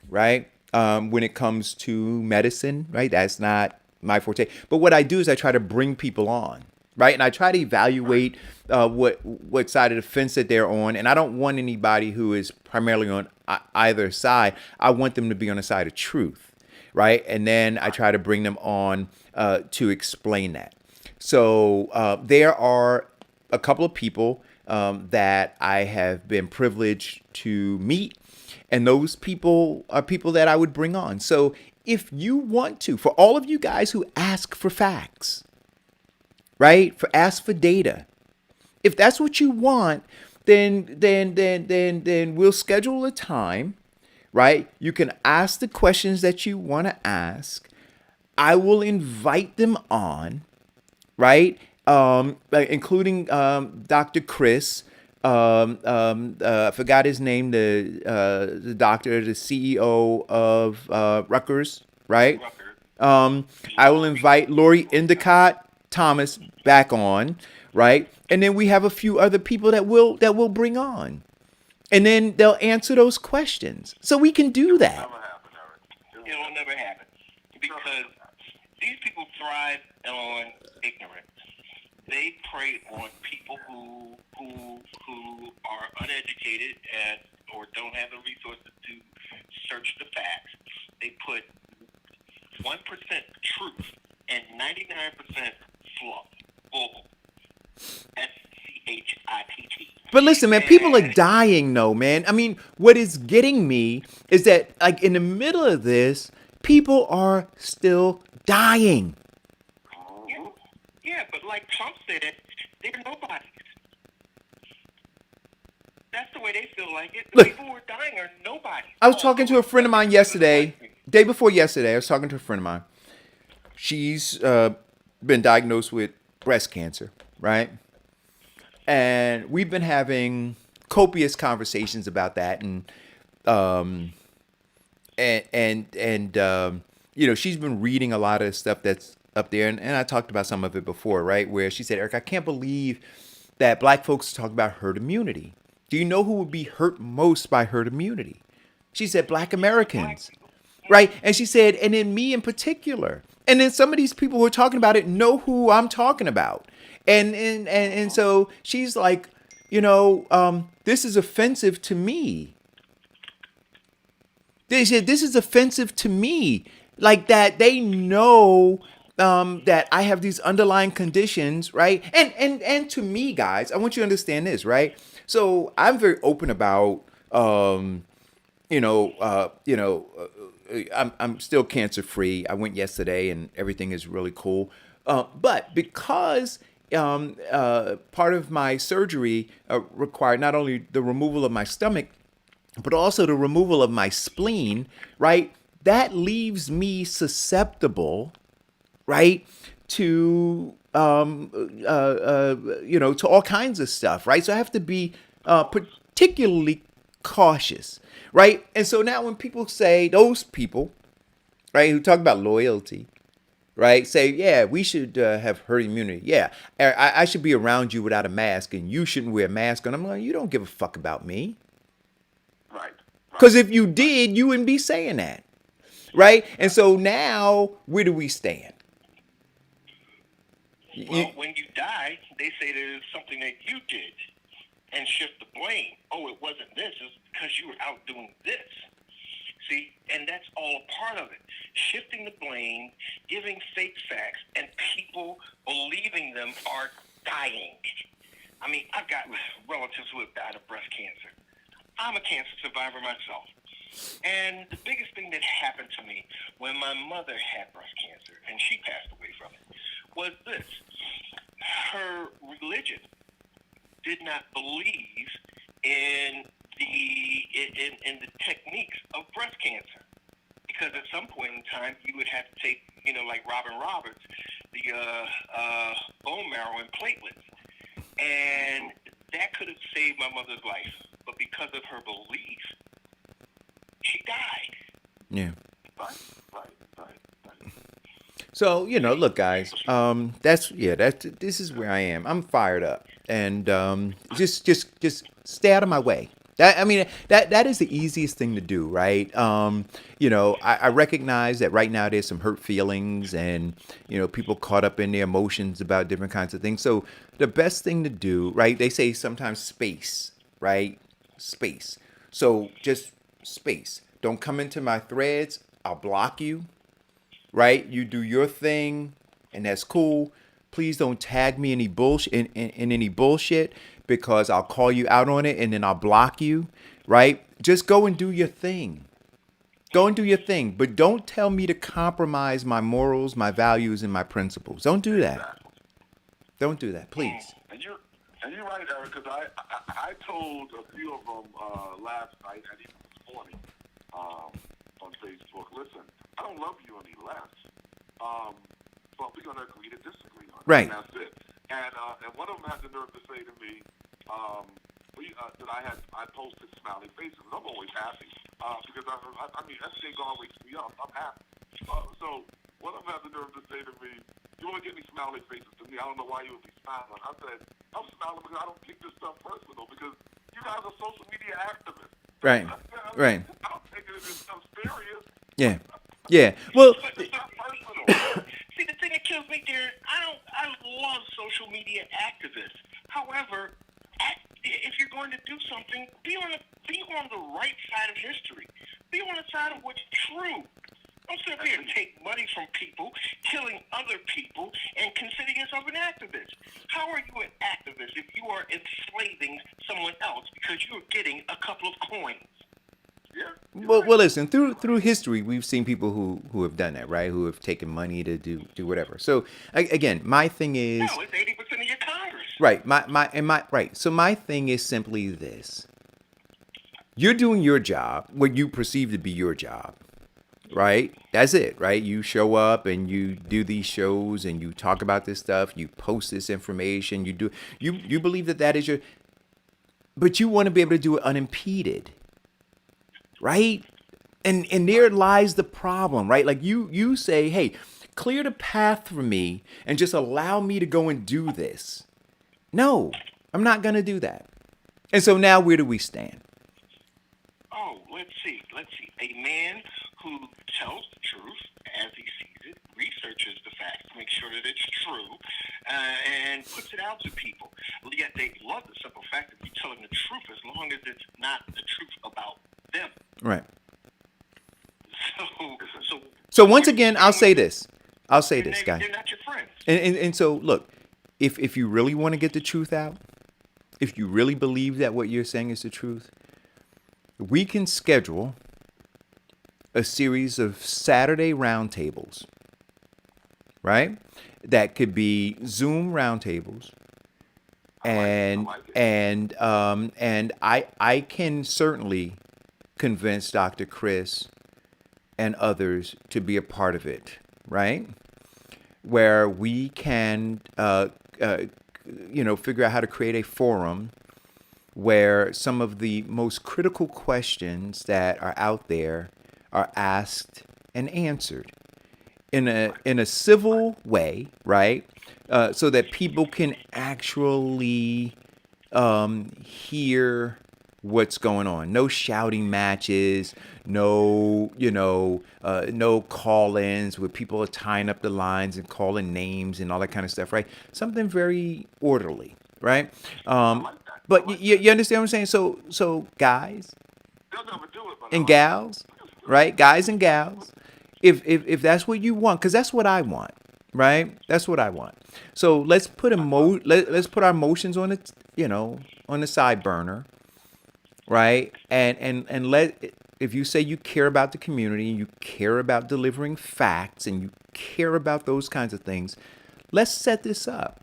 right? When it comes to medicine, right? That's not my forte. But what I do is I try to bring people on, right? And I try to evaluate what side of the fence that they're on. And I don't want anybody who is primarily on either side. I want them to be on the side of truth, right? And then I try to bring them on to explain that. So there are a couple of people that I have been privileged to meet. And those people are people that I would bring on. So if you want to, for all of you guys who ask for facts, right? Ask for data. If that's what you want, then we'll schedule a time, right? You can ask the questions that you want to ask. I will invite them on, right? Including Dr. Chris. I forgot his name, the doctor, the CEO of Rutgers, right? I will invite Lori Endicott Thomas back on, right? And then we have a few other people that we'll bring on. And then they'll answer those questions. So we can do that. It will never happen. Because these people thrive on ignorance. They prey on people who are uneducated or don't have the resources to search the facts. They put 1% truth and 99% fluff. Bull. SCHIPT. But listen, man, people are dying, though, man. I mean, what is getting me is that, like, in the middle of this, people are still dying. Yeah, but like Trump said, they're nobodies. That's the way they feel like it. The Look, people who are dying are nobody. I was talking to a friend of mine yesterday, day before yesterday. I was talking to a friend of mine. She's been diagnosed with breast cancer, right? And we've been having copious conversations about that, and you know, she's been reading a lot of stuff that's up there, and I talked about some of it before, right? Where she said, Eric, I can't believe that black folks talk about herd immunity. Do you know who would be hurt most by herd immunity? She said, black Americans, right? And she said, and then me in particular. And then some of these people who are talking about it know who I'm talking about. And so she's like, you know, this is offensive to me. They said, this is offensive to me. Like that they know that I have these underlying conditions, right? And to me, guys, I want you to understand this, right? So I'm very open about, I'm still cancer free. I went yesterday, and everything is really cool. But because part of my surgery required not only the removal of my stomach, but also the removal of my spleen, right? That leaves me susceptible, right, to to all kinds of stuff, right? So I have to be particularly cautious, right? And so now when people say, those people, right, who talk about loyalty, right, say, yeah, we should have herd immunity. Yeah, I should be around you without a mask, and you shouldn't wear a mask. And I'm like, you don't give a fuck about me. Right. Because if you did, you wouldn't be saying that, right? And so now, where do we stand? Well, when you die, they say there's something that you did and shift the blame. Oh, it wasn't this. It's because you were out doing this. See, and that's all a part of it. Shifting the blame, giving fake facts, and people believing them are dying. I mean, I've got relatives who have died of breast cancer. I'm a cancer survivor myself. And the biggest thing that happened to me when my mother had breast cancer, and she passed away from it, was this. Her religion did not believe in the techniques of breast cancer. Because at some point in time, you would have to take, like Robin Roberts, the bone marrow and platelets. And that could have saved my mother's life. But because of her belief, she died. Yeah. Right. So, look, guys, this is where I am. I'm fired up, and just stay out of my way. That is the easiest thing to do, right? I recognize that right now there's some hurt feelings, and people caught up in their emotions about different kinds of things. So the best thing to do, right? They say sometimes space, right? Space. So just space. Don't come into my threads. I'll block you. Right? You do your thing, and that's cool. Please don't tag me in any bullshit, because I'll call you out on it and then I'll block you. Right? Just go and do your thing. Go and do your thing. But don't tell me to compromise my morals, my values, and my principles. Don't do that. Exactly. Don't do that, please. And you're right, Eric, because I told a few of them last night and even this morning on Facebook, listen, I don't love you any less, but we're going to agree to disagree on it. Right. And that's it. And one of them had the nerve to say to me that I posted smiley faces. And I'm always happy because I mean, SJ Gone wakes me up. I'm happy. So one of them had the nerve to say to me, "You want to give me smiley faces to me? I don't know why you would be smiling." I said, "I'm smiling because I don't take this stuff personal, because you guys are social media activists." Right. Right. I don't take it as stuff serious. Yeah. Yeah. Well, It's not personal. See, the thing that kills me, Darren, I love social media activists. However, if you're going to do something, be on the right side of history. Be on the side of what's true. Don't sit here and take money from people, killing other people, and consider yourself an activist. How are you an activist if you are enslaving someone else because you're getting a couple of coins? Yeah. well, listen. Through history, we've seen people who have done that, right? Who have taken money to do whatever. So again, my thing is No, it's 80% of your Congress. right. Right. So my thing is simply this, You're doing your job, what you perceive to be your job, right? That's it, right? You show up and you do these shows and you talk about this stuff. You post this information. You believe that that is your, but you want to be able to do it unimpeded, right? And there lies the problem, right? Like you say, hey, clear the path for me and just allow me to go and do this. No, I'm not going to do that. And so now where do we stand? Oh, let's see. A man who tells the truth as he sees it, researches the facts, makes sure that it's true, and puts it out to people. Yet they love the simple fact that you're telling the truth as long as it's not the truth about them. Right. So once again, I'll say this, guy. They're not your friends. And so look, if you really want to get the truth out, if you really believe that what you're saying is the truth, we can schedule a series of Saturday roundtables, right? That could be Zoom roundtables, and I can certainly convince Dr. Chris and others to be a part of it, right? Where we can, figure out how to create a forum where some of the most critical questions that are out there are asked and answered in a civil way, right? So that people can actually hear what's going on. No shouting matches, no call-ins where people are tying up the lines and calling names and all that kind of stuff, right? Something very orderly, right? But you understand what I'm saying? So guys and gals, right? Guys and gals, if that's what you want, because that's what I want, right? That's what I want. So let's put let's put our emotions on it, on the side burner. Right. And if you say you care about the community, you care about delivering facts, and you care about those kinds of things, let's set this up.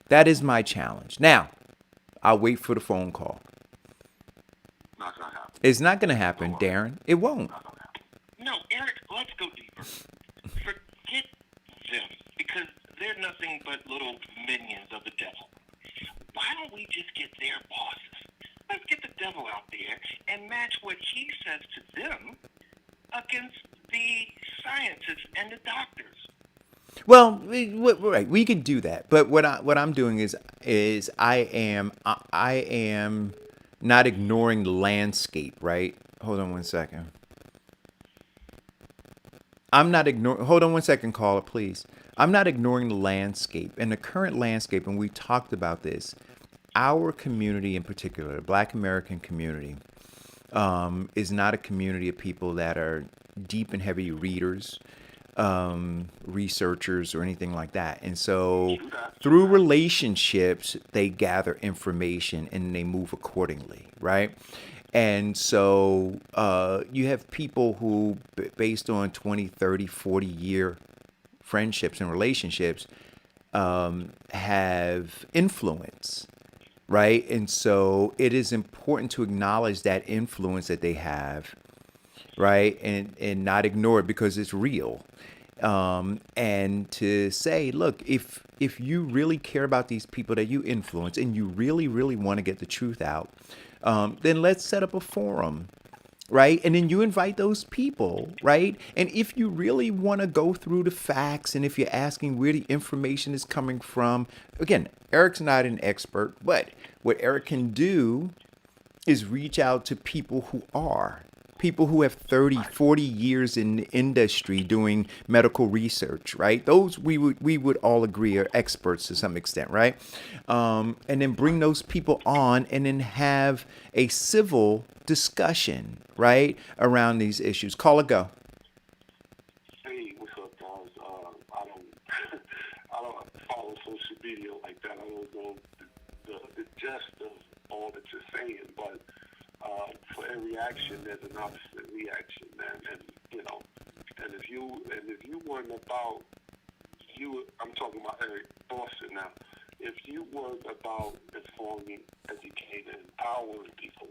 That is my challenge. Now, I'll wait for the phone call. Not gonna happen. It's not going to happen, Darren. It won't. No, Eric, let's go deeper. Forget them, because they're nothing but little minions of the devil. Why don't we just get their bosses? Let's get the devil out there and match what he says to them against the scientists and the doctors. Well, right, we can do that. But what I'm doing is I am not ignoring the landscape, right? Hold on one second. Hold on one second, caller, please. I'm not ignoring the landscape. And the current landscape, and we talked about this, our community in particular, the Black American community, is not a community of people that are deep and heavy readers, researchers, or anything like that. And so through relationships, they gather information and they move accordingly, right? And so you have people who, based on 20, 30, 40-year friendships and relationships, have influence. Right. And so it is important to acknowledge that influence that they have. Right. And not ignore it because it's real. And to say, look, if you really care about these people that you influence and you really, really want to get the truth out, then let's set up a forum. Right. And then you invite those people. Right. And if you really want to go through the facts, and if you're asking where the information is coming from, again, Eric's not an expert, but what Eric can do is reach out to people who have 30, 40 years in the industry doing medical research, right? Those we would all agree are experts to some extent, right? And then bring those people on and then have a civil discussion, right, around these issues. Call it go. Hey, what's up, guys? I don't follow social media like that. I don't know the gist of all that you're saying, but for every action, there's an opposite reaction, man. And if you weren't about I'm talking about Eric Boston now. If you weren't about informing, educating, empowering people,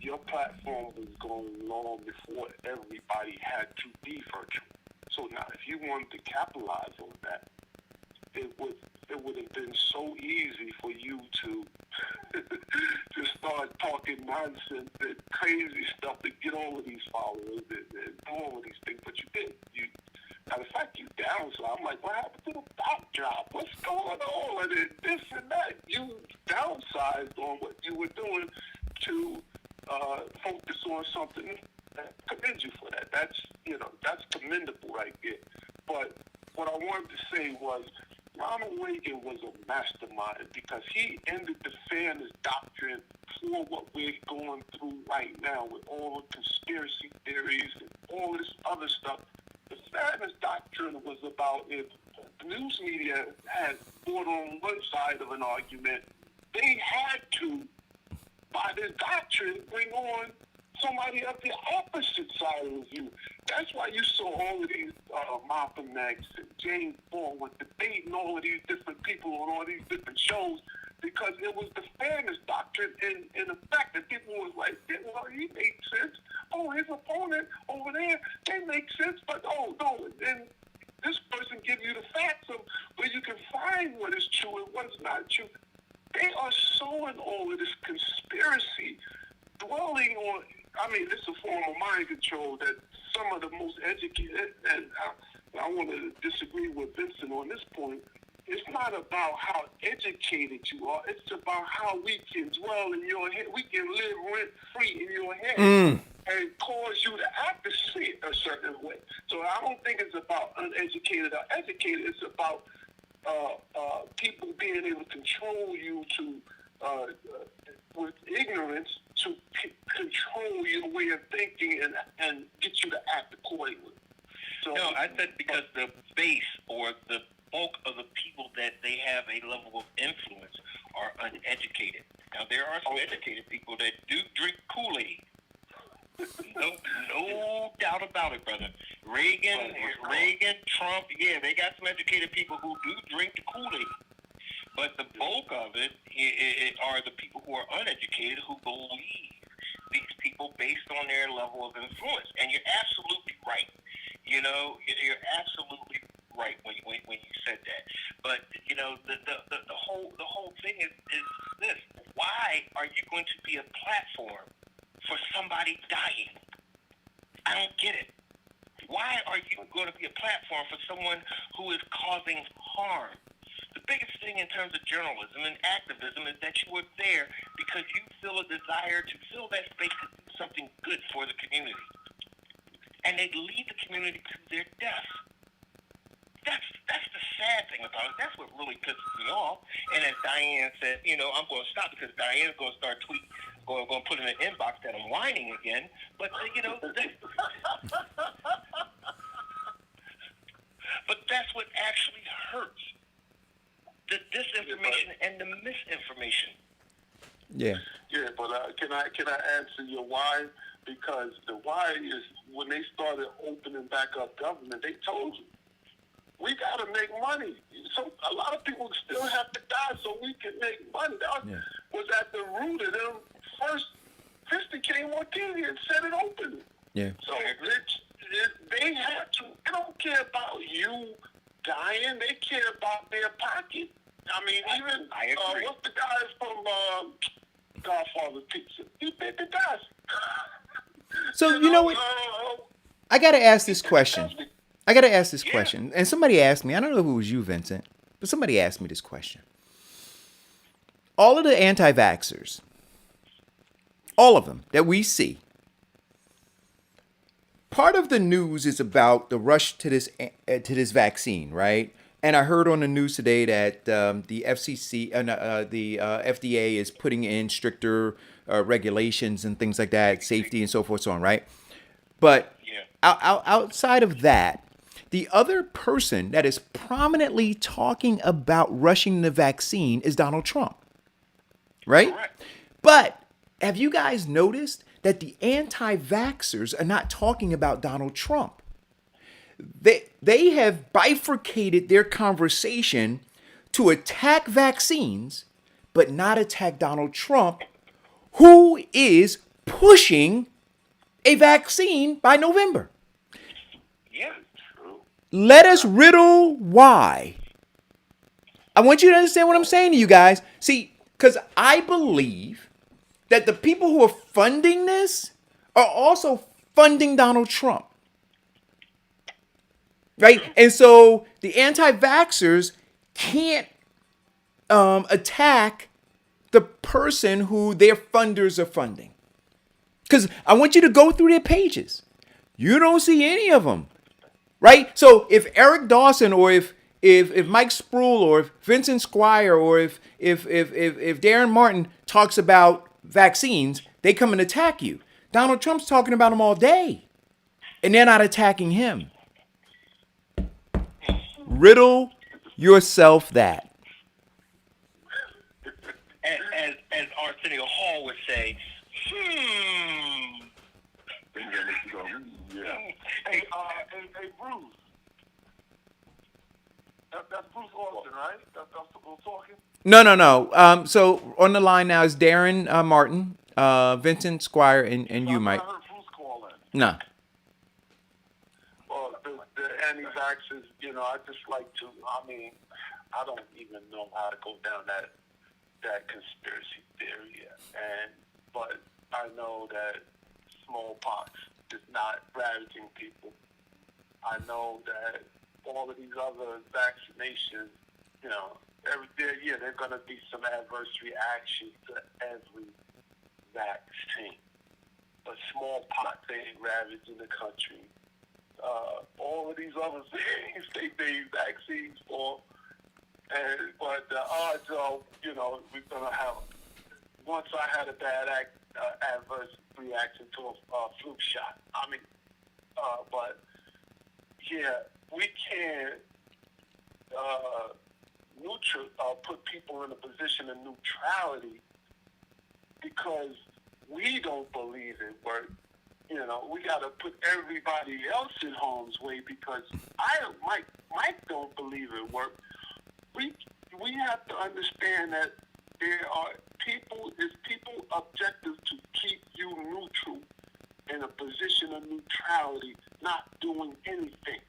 your platform was going long before everybody had to be virtual. So now, if you wanted to capitalize on that, it would have been so easy for you to to start talking nonsense and crazy stuff to get all of these followers and do all of these things, but you didn't. Matter of fact, you downsized. I'm like, what happened to the backdrop? What's going on? And then this and that. You downsized on what you were doing to focus on something. I commend you for that. That's commendable right there. But what I wanted to say was, Ronald Reagan was a mastermind because he ended the fairness doctrine for what we're going through right now with all the conspiracy theories and all this other stuff. The fairness doctrine was about if the news media had fought on one side of an argument, they had to, by this doctrine, bring on somebody of the opposite side of the view. That's why you saw all of these Malcolm X and James Baldwin debating all of these different people on all these different shows, because it was the fairness doctrine in effect. And people was like, well, he makes sense. Oh, his opponent over there, they make sense. But, oh, no, and this person give you the facts of where you can find what is true and what is not true. They are sowing all of this conspiracy, dwelling on, it's a form of mind control that some of the most educated, and I want to disagree with Vincent on this point. It's not about how educated you are. It's about how we can dwell in your head. We can live rent-free in your head and cause you to act a certain way. So I don't think it's about uneducated or educated. It's about people being able to control you with ignorance to control your way of thinking and get you to act accordingly. So, no, I said because the base or the bulk of the people that they have a level of influence are uneducated. Now, there are some educated people that do drink Kool-Aid. No doubt about it, brother. Reagan, Trump, yeah, they got some educated people who do drink the Kool-Aid. But the bulk of it are the people who are uneducated who believe these people based on their level of influence. And you're absolutely right. You're absolutely right when you said that. But the whole thing is this: why are you going to be a platform for somebody dying? I don't get it. Why are you going to be a platform for someone who is causing harm? The biggest thing in terms of journalism and activism is that you were there because you feel a desire to fill that space to do something good for the community. And they lead the community to their death. That's the sad thing about it. That's what really pisses me off. And as Diane said, I'm going to stop because Diane's going to start tweeting, going to put in an inbox that I'm whining again. But, but that's what actually hurts. The disinformation and the misinformation. Yeah. Yeah, but can I answer your why? Because the why is when they started opening back up government, they told you, we got to make money. So a lot of people still have to die so we can make money. That was at the root of them. First, Christie came on TV and said it openly. Yeah. So they have to. They don't care about you dying. They care about their pocket. I agree. What's the guy from Godfather Pizza? He bit the dust. So you know what? I got to ask this question. And somebody asked me, I don't know if it was you, Vincent, but somebody asked me this question. All of the anti-vaxxers, all of them that we see, part of the news is about the rush to this vaccine, right? And I heard on the news today that the FCC and the FDA is putting in stricter regulations and things like that, safety and so forth, so on, right? But outside of that, the other person that is prominently talking about rushing the vaccine is Donald Trump, right? Correct. But have you guys noticed that the anti-vaxxers are not talking about Donald Trump? They have bifurcated their conversation to attack vaccines, but not attack Donald Trump, who is pushing a vaccine by November. Yeah, true. Let us riddle why. I want you to understand what I'm saying to you guys. See, because I believe that the people who are funding this are also funding Donald Trump. Right? And so the anti-vaxxers can't attack the person who their funders are funding. Because I want you to go through their pages. You don't see any of them. Right? So if Eric Dawson or if Mike Spruill or if Vincent Squire or if Darren Martin talks about vaccines, they come and attack you. Donald Trump's talking about them all day. And they're not attacking him. Riddle yourself that. As Arsenio Hall would say, Yeah. Hey, Bruce. That's Bruce Austin, right? That's who's talking? No. So on the line now is Darren Martin, Vincent Squire, and you, Mike. I heard Bruce call in. No. Well, the anti-vaxxers, I just like to, I don't even know how to go down that conspiracy theory yet. But I know that smallpox is not ravaging people. I know that all of these other vaccinations, they're going to be some adverse reactions to every vaccine. But smallpox ain't ravaging the country. All of these other things they made vaccines for, but the odds are, we're gonna have. Once I had a bad adverse reaction to a flu shot. But yeah, we can't put people in a position of neutrality because we don't believe it works. We got to put everybody else in harm's way because Mike don't believe it works. We have to understand that there are people objectives to keep you neutral in a position of neutrality, not doing anything.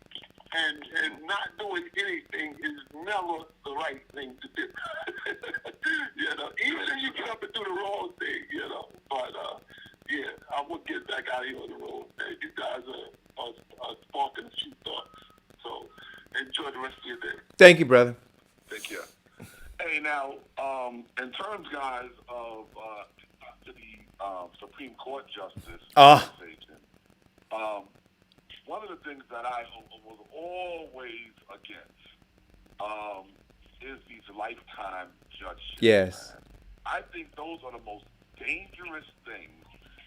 And not doing anything is never the right thing to do. Even if you get up and do the wrong thing, But yeah, I will get back out here on the road. Man, you guys are sparking a few thoughts. So enjoy the rest of your day. Thank you, brother. Thank you. Hey, now, in terms, guys, of the Supreme Court justice conversation, one of the things that I was always against is these lifetime judgeships. Yes. I think those are the most dangerous things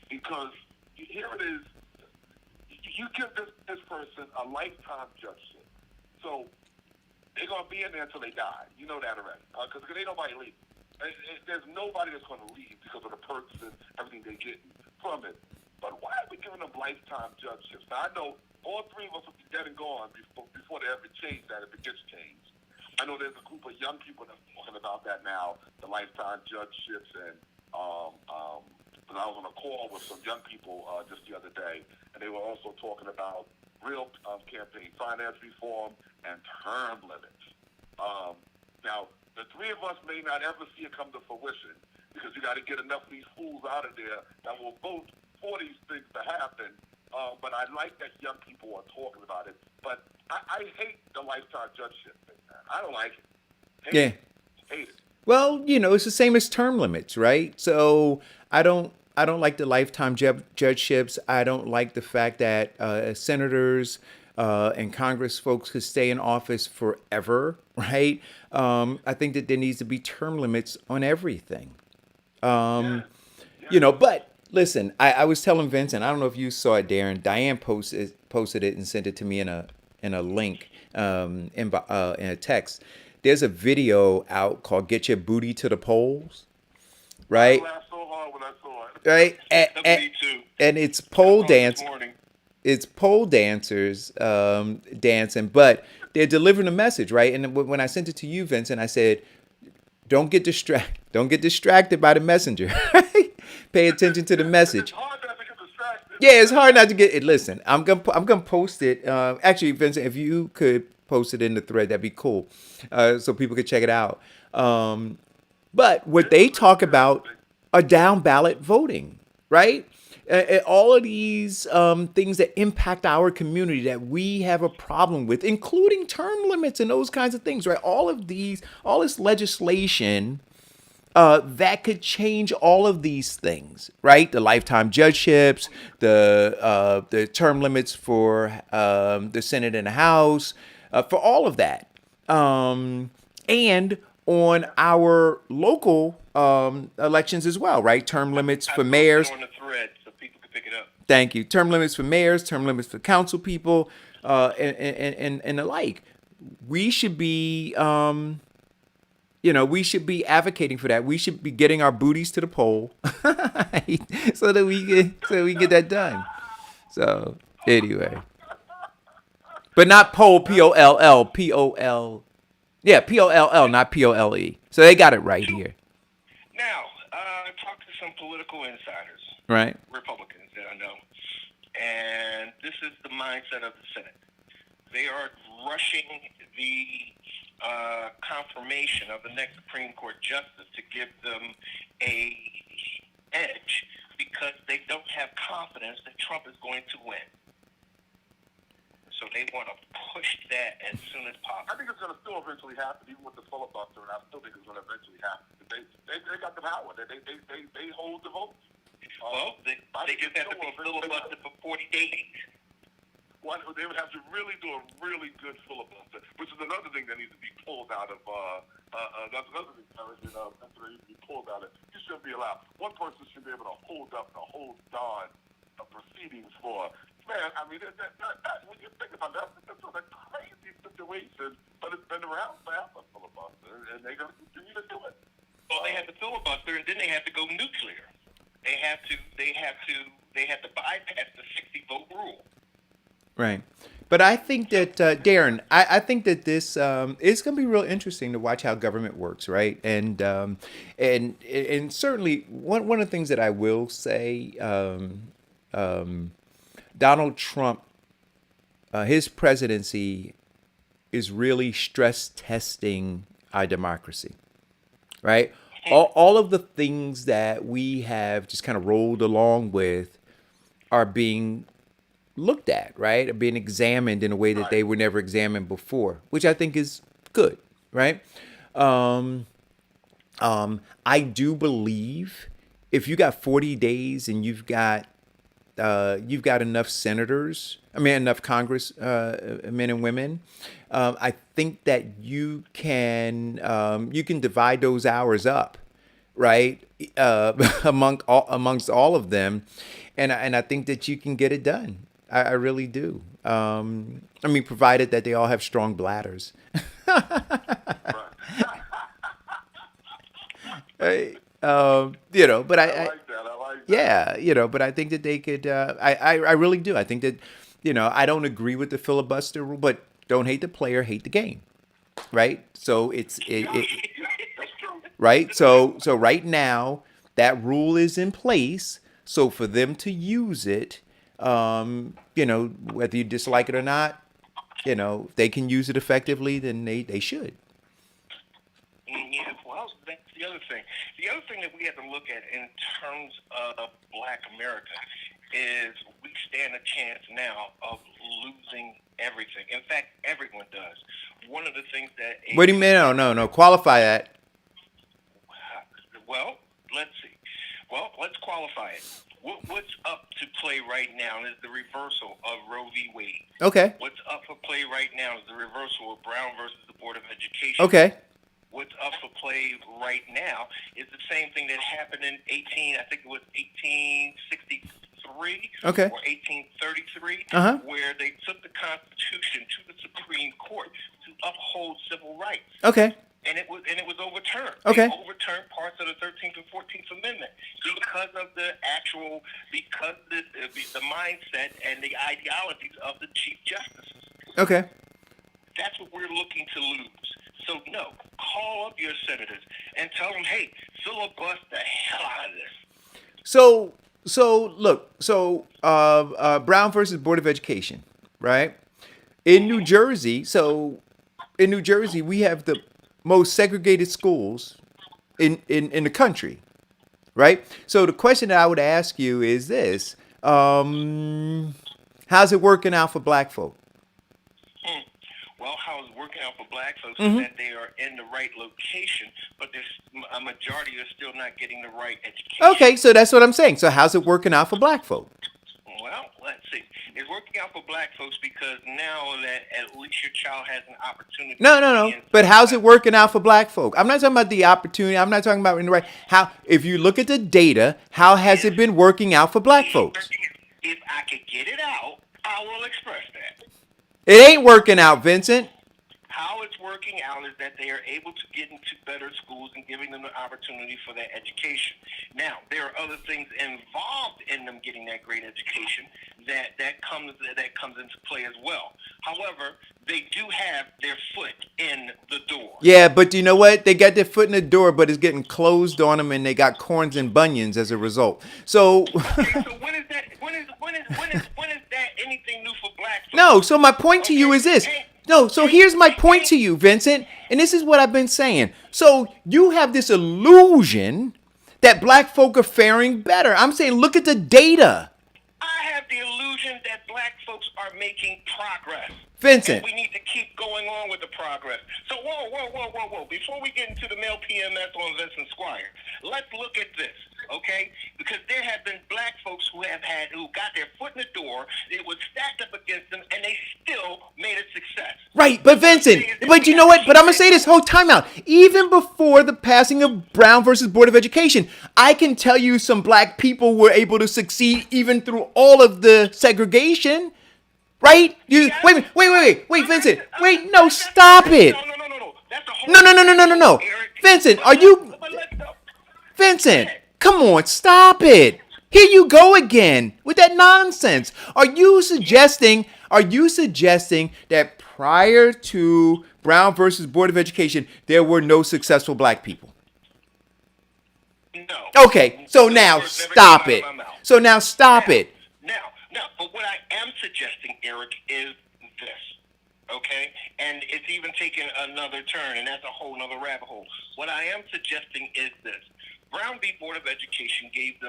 because here it is. You give this person a lifetime judgeship. So they're going to be in there until they die. You know that already. Because ain't nobody leaving. There's nobody that's going to leave because of the perks and everything they're getting from it. But why are we giving them lifetime judgeships? Now, I know all three of us will be dead and gone before they ever change that, if it gets changed. I know there's a group of young people that are talking about that now, the lifetime judgeships. And I was on a call with some young people just the other day, and they were also talking about real campaign finance reform and term limits. Now, the three of us may not ever see it come to fruition because you got to get enough of these fools out of there that will vote for these things to happen. But I like that young people are talking about it. But I hate the lifetime judgeship thing, man. I don't like it. Hate it. Well, it's the same as term limits, right? So I don't like the lifetime judgeships. I don't like the fact that senators and Congress folks could stay in office forever, right? I think that there needs to be term limits on everything. But listen, I was telling Vincent, I don't know if you saw it, Darren. Diane posted it and sent it to me in a link in a text. There's a video out called "Get Your Booty to the Polls," right? I laughed so hard when I saw it. Right, Me too. and it's pole dance. This morning. It's pole dancers dancing, but they're delivering a message, right? And when I sent it to you, Vincent, I said, "Don't get distracted by the messenger." Right? pay attention to the message. It's hard not to get distracted. Yeah, it's hard not to get it. Listen, I'm gonna post it. Actually, Vincent, if you could post it in the thread, that'd be cool, so people could check it out. But what they talk about are down ballot voting, right? All of these things that impact our community that we have a problem with, including term limits and those kinds of things, right? All this legislation that could change all of these things, right? The lifetime judgeships, the term limits for the Senate and the House, for all of that, and on our local elections as well, right? Term limits for mayors. On the thread so people can pick it up. Thank you. Term limits for mayors, term limits for council people, and the like. We should be. We should be advocating for that. We should be getting our booties to the poll so that we get that done. So anyway, but not poll, P-O-L-L, P-O-L. Yeah, P-O-L-L, not P-O-L-E. So they got it right here. Now, talk to some political insiders, Right. Republicans that I know, and this is the mindset of the Senate. They are rushing the confirmation of the next Supreme Court justice to give them a edge because they don't have confidence that Trump is going to win. So they want to push that as soon as I possible. think it's going to still eventually happen, even with the filibuster, and I still think it's going to eventually happen. They got the power. They hold the vote. Well, they just have to be filibustered for 40 days. They would have to really do a really good filibuster, which is another thing that needs to be pulled out of. That's another thing that needs to be pulled out of. You shouldn't be allowed. One person should be able to hold up the whole darn proceedings for. Man, I mean, when you think about that, that's sort of a crazy situation, but it's been around forever, filibuster, and they're going to continue to do it. Well, they have to filibuster, and then they have to go nuclear. They have to bypass the 60-vote rule. Right. But I think that, Darren, I think that this it's going to be real interesting to watch how government works, right? And certainly one of the things that I will say, Donald Trump, his presidency is really stress testing our democracy, right? All of the things that we have just kind of rolled along with are being looked at, right? Are being examined in a way that they were never examined before, which I think is good, right? I do believe if you got 40 days and you've got enough senators, enough Congress men and women, I think that you can divide those hours up, right? Amongst all of them, and I think that you can get it done. I really do. Provided that they all have strong bladders. Right. But I like that. Yeah, but I think that they could. I really do. I think that, I don't agree with the filibuster rule, but don't hate the player, hate the game, right? So it's right. So right now that rule is in place. So for them to use it, whether you dislike it or not, if they can use it effectively, then they should. Yeah, well, that's the other thing. The other thing that we have to look at in terms of Black America is we stand a chance now of losing everything. In fact, everyone does. One of the things that... What do you mean? No. Qualify that. Well, let's see. Well, let's qualify it. What's up to play right now is the reversal of Roe v. Wade. Okay. What's up for play right now is the reversal of Brown versus the Board of Education. Okay. What's up for play right now is the same thing that happened in 1863 okay. or 1833, where they took the Constitution to the Supreme Court to uphold civil rights. Okay. And it was overturned. Okay. They overturned parts of the 13th and 14th Amendment because of the mindset and the ideologies of the Chief Justices. Okay. That's what we're looking to lose. So no, call up your senators and tell them, hey, filibuster the hell out of this. Brown versus Board of Education, right? In New Jersey, we have the most segregated schools in the country, right? So the question that I would ask you is this: how's it working out for black folk? Well, how it's working out for black folks is that they are in the right location, but there's a majority are still not getting the right education. Okay, so that's what I'm saying. So how's it working out for black folk? Well, let's see. It's working out for black folks because now that at least your child has an opportunity. No. But how's it working out for black folk? I'm not talking about the opportunity. I'm not talking about in the right. How, if you look at the data, how has it been working out for black folks? If I could get it out, I will express that. It ain't working out, Vincent. How it's working out is that they are able to get into better schools and giving them the opportunity for that education. Now, there are other things involved in them getting that great education that comes into play as well. However, they do have their foot in the door. Yeah, but you know what? They got their foot in the door, but it's getting closed on them, and they got corns and bunions as a result. So. Okay, so when is that anything new for black folks? No, so my point to you is this. No, so here's my point to you, Vincent, and this is what I've been saying. So you have this illusion that black folk are faring better. I'm saying look at the data. I have the illusion that black folks are making progress. Vincent. And we need to keep going on with the progress. So whoa. Before we get into the male PMS on Vincent Squire, let's look at this, okay? Because there have been black folks who got their foot in the door, it was stacked up against them, and they still made a success. Right, but Vincent, but you know what? But I'm going to say this whole time out. Even before the passing of Brown versus Board of Education, I can tell you some black people were able to succeed even through all of the segregation. Right? Wait, Vincent. Wait, no, stop it. No. Vincent, are you... Vincent, come on, stop it. Here you go again with that nonsense. Are you suggesting that prior to Brown versus Board of Education, there were no successful black people? No. Okay, so now stop it. Now, but what I am suggesting, Eric, is this, okay? And it's even taken another turn, and that's a whole nother rabbit hole. What I am suggesting is this. Brown v. Board of Education gave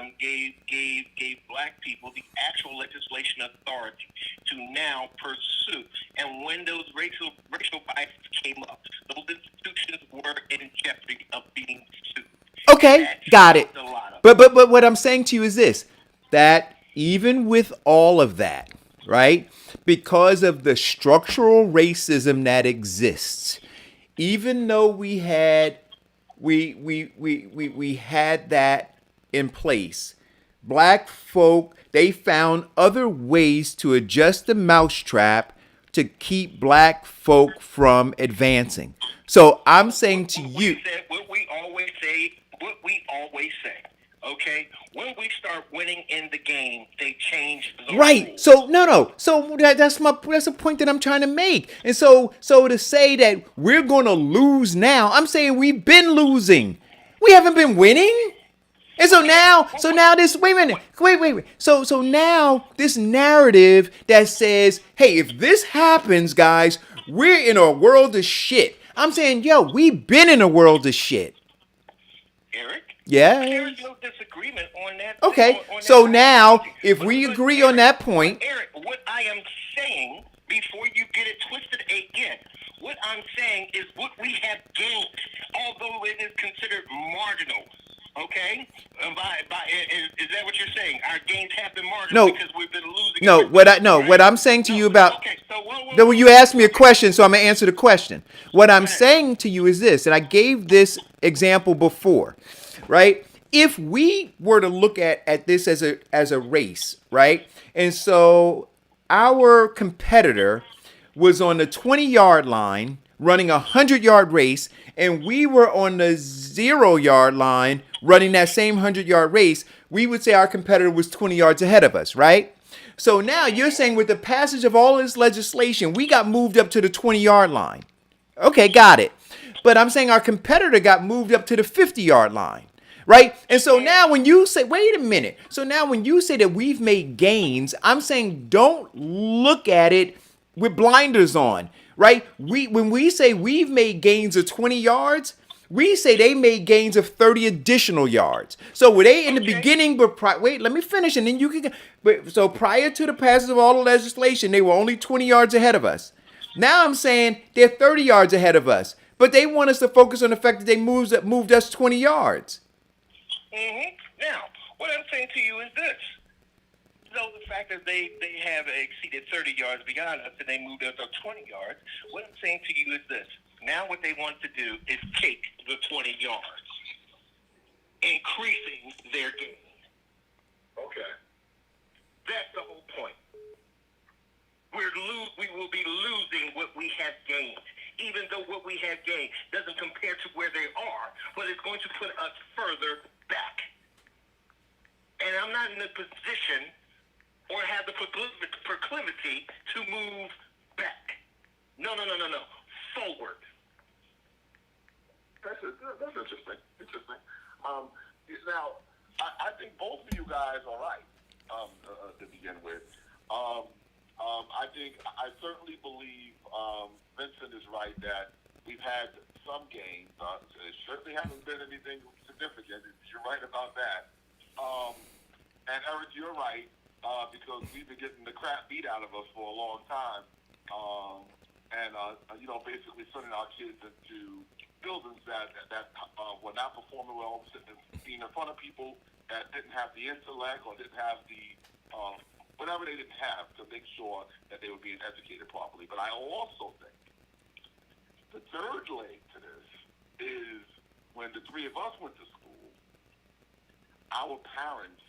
black people the actual legislation authority to now pursue. And when those racial biases came up, those institutions were in jeopardy of being sued. Okay, got it. But what I'm saying to you is this, that even with all of that, right, because of the structural racism that exists, even though we had that in place, black folk, they found other ways to adjust the mousetrap to keep black folk from advancing. So I'm saying to you, what we always say, okay? When we start winning in the game, they change the right. rules. So no. So that's a point that I'm trying to make. And so to say that we're going to lose now, I'm saying we've been losing. We haven't been winning. And so now this, wait a minute. Wait. So now this narrative that says, hey, if this happens, guys, we're in a world of shit. I'm saying, yo, we've been in a world of shit. Eric? Yeah. There is no disagreement on that. Okay. On So that now, point. if we agree on that point. Eric, what I am saying, before you get it twisted again, what I'm saying is what we have gained, although it is considered marginal. Okay? Is that what you're saying? Our gains have been marginal because we've been losing. No, what I'm saying to you about. Okay, so you asked me a question, so I'm gonna answer the question. What I'm saying to you is this, and I gave this example before, right? If we were to look at this as a race, right? And so our competitor was on the 20-yard line running a 100-yard race, and we were on the 0-yard line running that same 100-yard race, we would say our competitor was 20 yards ahead of us, right? So now you're saying with the passage of all this legislation, we got moved up to the 20-yard line. Okay, got it. But I'm saying our competitor got moved up to the 50-yard line. right? And so now when you say, wait a minute, so now when you say that we've made gains, I'm saying don't look at it with blinders on, right? When we say we've made gains of 20 yards, we say they made gains of 30 additional yards. So were they in the beginning, but wait, let me finish and then you can. But so prior to the passage of all the legislation, they were only 20 yards ahead of us. Now I'm saying they're 30 yards ahead of us, but they want us to focus on the fact that they moved us 20 yards. Now, what I'm saying to you is this. So the fact that they have exceeded 30 yards beyond us and they moved us up 20 yards, what I'm saying to you is this. Now what they want to do is take the 20 yards, increasing their gain. Okay. That's the whole point. We will be losing what we have gained, even though what we have gained doesn't compare to where they are, but it's going to put us further back. And I'm not in a position or have the proclivity to move back. No. Forward. That's interesting. Now, I think both of you guys are right to begin with. I certainly believe Vincent is right that we've had some gains. It certainly hasn't been anything significant. You're right about that. And Eric, you're right because we've been getting the crap beat out of us for a long time. Basically sending our kids into buildings that were not performing well, being in front of people that didn't have the intellect or didn't have the whatever they didn't have to make sure that they were being educated properly. But I also think the third leg to this is when the three of us went to school, our parents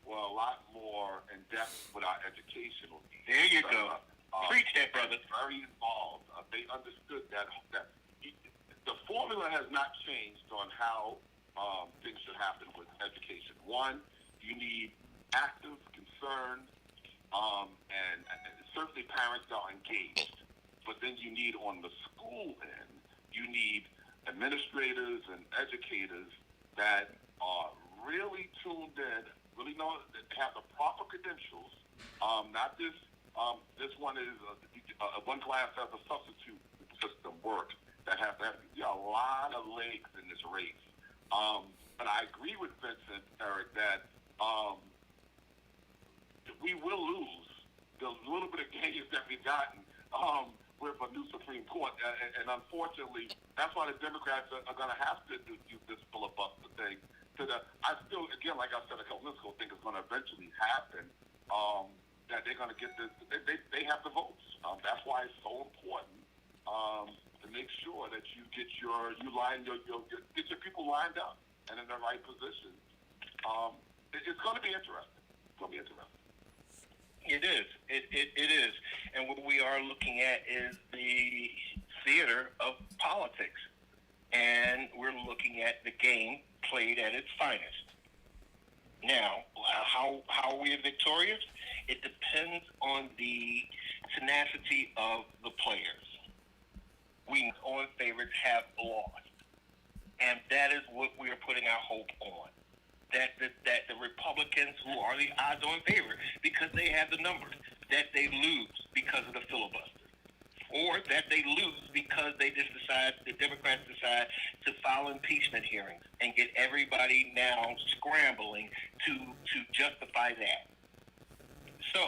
were a lot more in depth with our educational needs. There you go. Preach that, brother. Very involved. They understood that the formula has not changed on how things should happen with education. One, you need active, concerned, and certainly parents are engaged. But then you need on the school end, you need administrators and educators that are really tuned in, really know that have the proper credentials, not this. This one is one class has a substitute system work that has a lot of legs in this race. But I agree with Vincent, Eric, that we will lose the little bit of gains that we've gotten with a new Supreme Court. And unfortunately, that's why the Democrats are going to have to do this filibuster thing. I still, again, like I said a couple minutes ago, think it's going to eventually happen. That they're going to get this, they have the votes. That's why it's so important to make sure that you get your people lined up and in the right position. It's going to be interesting. It's going to be interesting. It is. It is. And what we are looking at is the theater of politics. And we're looking at the game played at its finest. Now, how are we victorious? It depends on the tenacity of the players. We on favorites have lost. And that is what we are putting our hope on. That the Republicans, who are the odds-on favorite, because they have the numbers, that they lose because of the filibuster. Or that they lose because the Democrats decide to file impeachment hearings and get everybody now scrambling to justify that. So,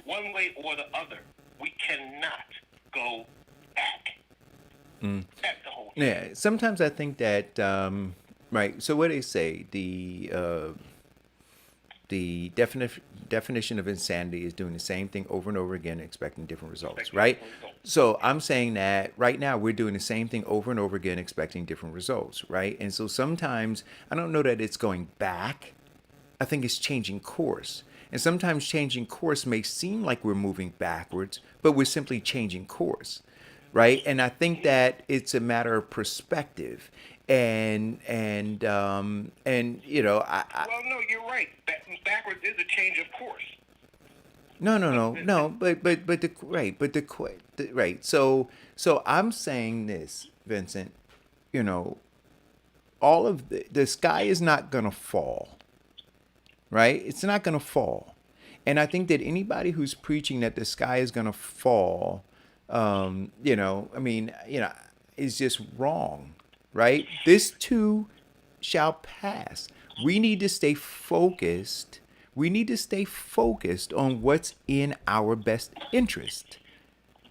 one way or the other, we cannot go back. That's the whole thing. Yeah, sometimes I think that, right, so what they say, the definition of insanity is doing the same thing over and over again, expecting different results, right? So I'm saying that right now we're doing the same thing over and over again, expecting different results, right? And so sometimes I don't know that it's going back. I think it's changing course. And sometimes changing course may seem like we're moving backwards, but we're simply changing course, right? And I think that it's a matter of perspective. And you know, well, no, you're right. Backwards is a change of course. No. Right. So I'm saying this, Vincent. You know, all of the sky is not going to fall, right? It's not going to fall. And I think that anybody who's preaching that the sky is going to fall, is just wrong, right? This too shall pass. We need to stay focused. We need to stay focused on what's in our best interest.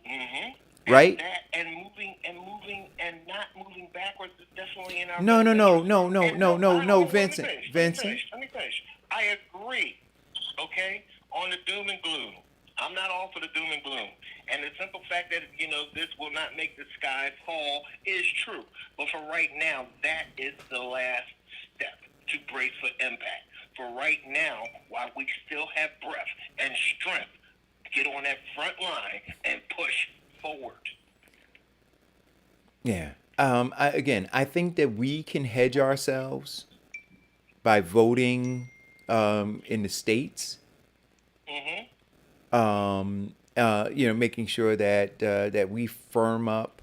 Mm-hmm. Right? And moving and not moving backwards is definitely in our No, best no, interest. Vincent. Let me finish. I agree, okay, on the doom and gloom. I'm not all for the doom and gloom. And the simple fact that, this will not make the sky fall is true. But for right now, that is the last step to brace for impact. For right now, while we still have breath and strength, get on that front line and push forward. Yeah. I think that we can hedge ourselves by voting in the states. Mm-hmm. Making sure that we firm up,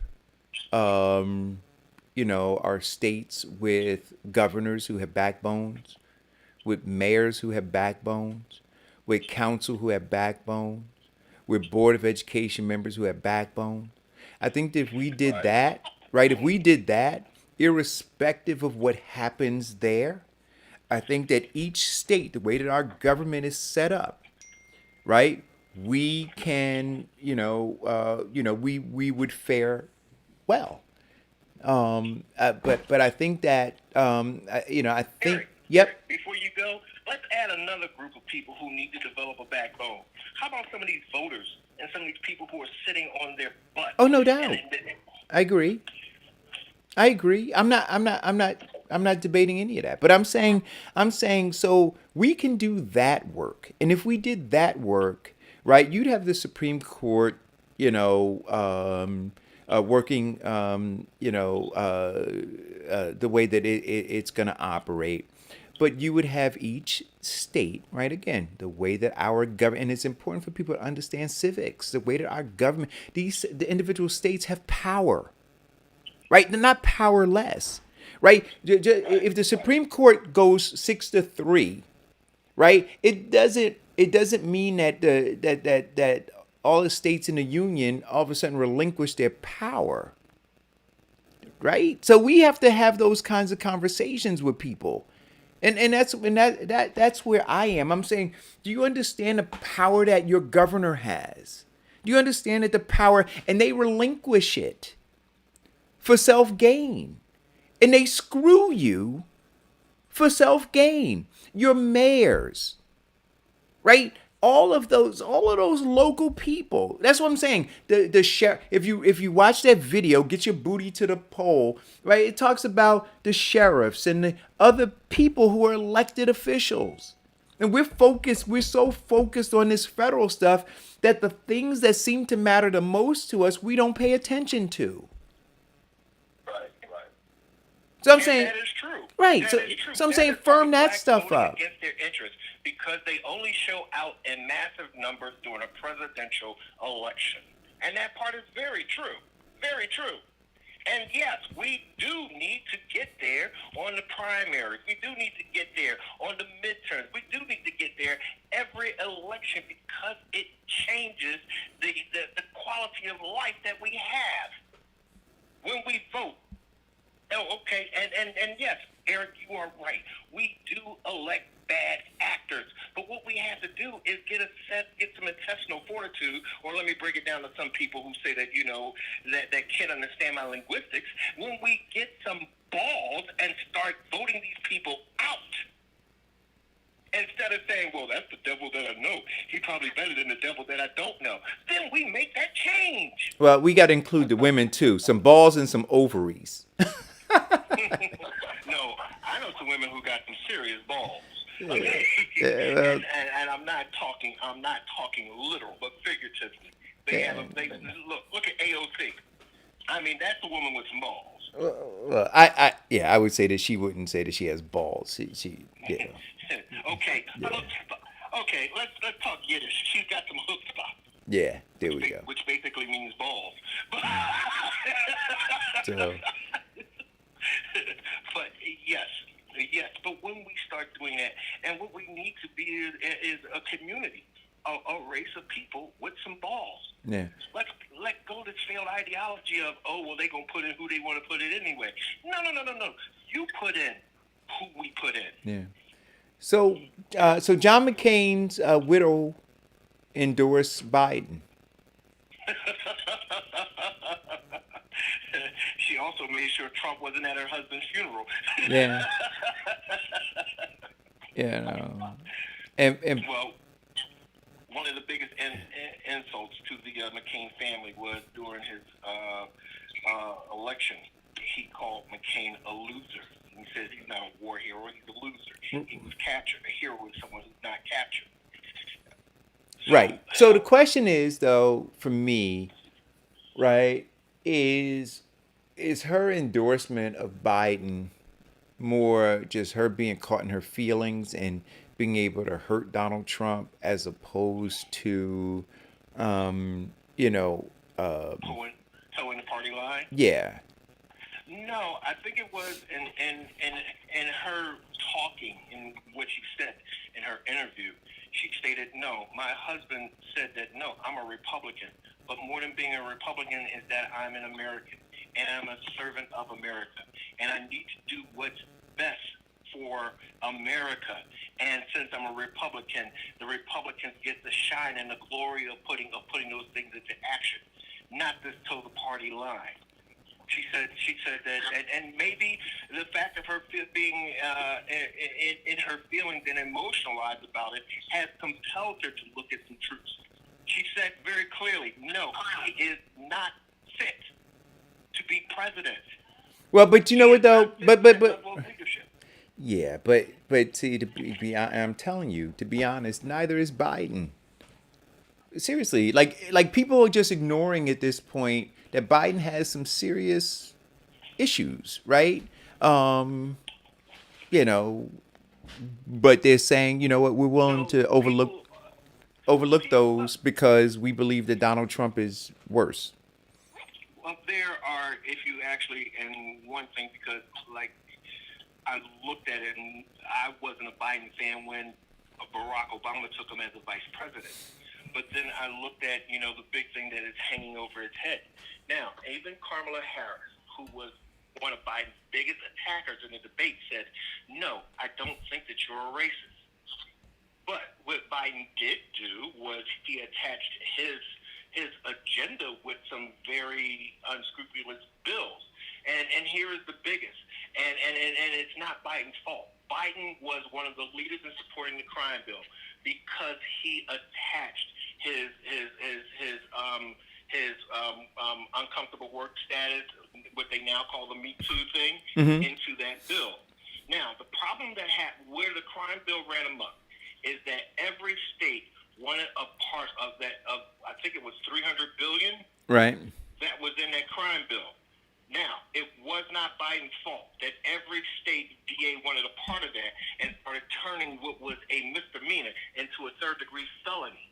our states with governors who have backbones, with mayors who have backbones, with council who have backbones, with board of education members who have backbone. I think that if we did that, right, if we did that, irrespective of what happens there, I think that each state, the way that our government is set up, right, we can, we would fare well. But I think that, I think, Eric, yep. before you go, let's add another group of people who need to develop a backbone. How about some of these voters and some of these people who are sitting on their butt? Oh, no doubt. I agree. I'm not debating any of that. But I'm saying so we can do that work. And if we did that work, right, you'd have the Supreme Court, working, the way that it's going to operate. But you would have each state, right? Again, the way that our government, and it's important for people to understand civics, the way that our government, the individual states have power, right? They're not powerless, right? If the Supreme Court goes 6-3, right? It doesn't mean that that all the states in the union all of a sudden relinquish their power, right? So we have to have those kinds of conversations with people. And that's where I am. I'm saying, do you understand the power that your governor has? Do you understand that the power, and they relinquish it for self-gain, and they screw you for self-gain? Your mayors, right? All of those local people. That's what I'm saying. The sheriff. If you watch that video, get your booty to the poll. Right. It talks about the sheriffs and the other people who are elected officials. And we're so focused on this federal stuff that the things that seem to matter the most to us, we don't pay attention to. Right. So I'm saying that is true. Right. That So is true. I'm That saying is part firm of that black stuff voting up. against their interests because they only show out in massive numbers during a presidential election. And that part is very true. Very true. And yes, we do need to get there on the primaries. We do need to get there on the midterms. We do need to get there every election because it changes the quality of life that we have when we vote. Oh, okay. And yes, Eric, you are right. We do elect bad actors. But what we have to do is get some intestinal fortitude, or let me break it down to some people who say that, that can't understand my linguistics. When we get some balls and start voting these people out, instead of saying, well, that's the devil that I know. He's probably better than the devil that I don't know. Then we make that change. Well, we got to include the women too. Some balls and some ovaries. No, I know some women who got some serious balls. Yeah. And I'm not talking literal, but figuratively. They look at AOC. I mean, that's a woman with some balls. Well, I would say that she wouldn't say that she has balls. She yeah. Okay. Yeah. Okay, let's talk Yiddish. She's got some hook spots. Yeah, there we go. Which basically means balls. So. But is a community, a race of people with some balls. Yeah. Let's let go of this failed ideology of, oh, well, they're going to put in who they want to put in anyway. No. You put in who we put in. Yeah. So, so John McCain's widow endorsed Biden. She also made sure Trump wasn't at her husband's funeral. Yeah. Yeah. No. And well, one of the biggest insults to the McCain family was during his election. He called McCain a loser. He said he's not a war hero, he's a loser. He was captured. A hero is someone who's not captured. right. So the question is, though, for me, right, is her endorsement of Biden more just her being caught in her feelings and being able to hurt Donald Trump as opposed to, you know, Towing the party line? yeah. No, I think it was in her talking, in what she said in her interview. She stated, no, my husband said that, no, I'm a Republican. But more than being a Republican is that I'm an American. And I'm a servant of America. And I need to do what's best for America. And since I'm a Republican, the Republicans get the shine and the glory of putting those things into action, not this toe the party line. She said that, and maybe the fact of her being in her feelings and emotionalized about it has compelled her to look at some truths. She said very clearly, no, he is not fit to be president. Well, but you know what though, but Leadership. yeah, but see, I'm telling you, to be honest, neither is Biden. Seriously, like people are just ignoring at this point that Biden has some serious issues, right? You know, but they're saying, you know what, we're willing to overlook those because we believe that Donald Trump is worse. Well, there are, if you actually, and one thing, because like I looked at it, and I wasn't a Biden fan when Barack Obama took him as a vice president. But then I looked at, you know, the big thing that is hanging over its head. Now, even Kamala Harris, who was one of Biden's biggest attackers in the debate, said, no, I don't think that you're a racist. But what Biden did do was he attached his agenda with some very unscrupulous bills. And here is the biggest. And it's not Biden's fault. Biden was one of the leaders in supporting the crime bill because he attached his uncomfortable work status, what they now call the Me Too thing, into that bill. Now, the problem where the crime bill ran amok is that every state wanted a part of that, I think it was $300 billion, Right. that was in that crime bill. Now, it was not Biden's fault that every state DA wanted a part of that and started turning what was a misdemeanor into a third-degree felony.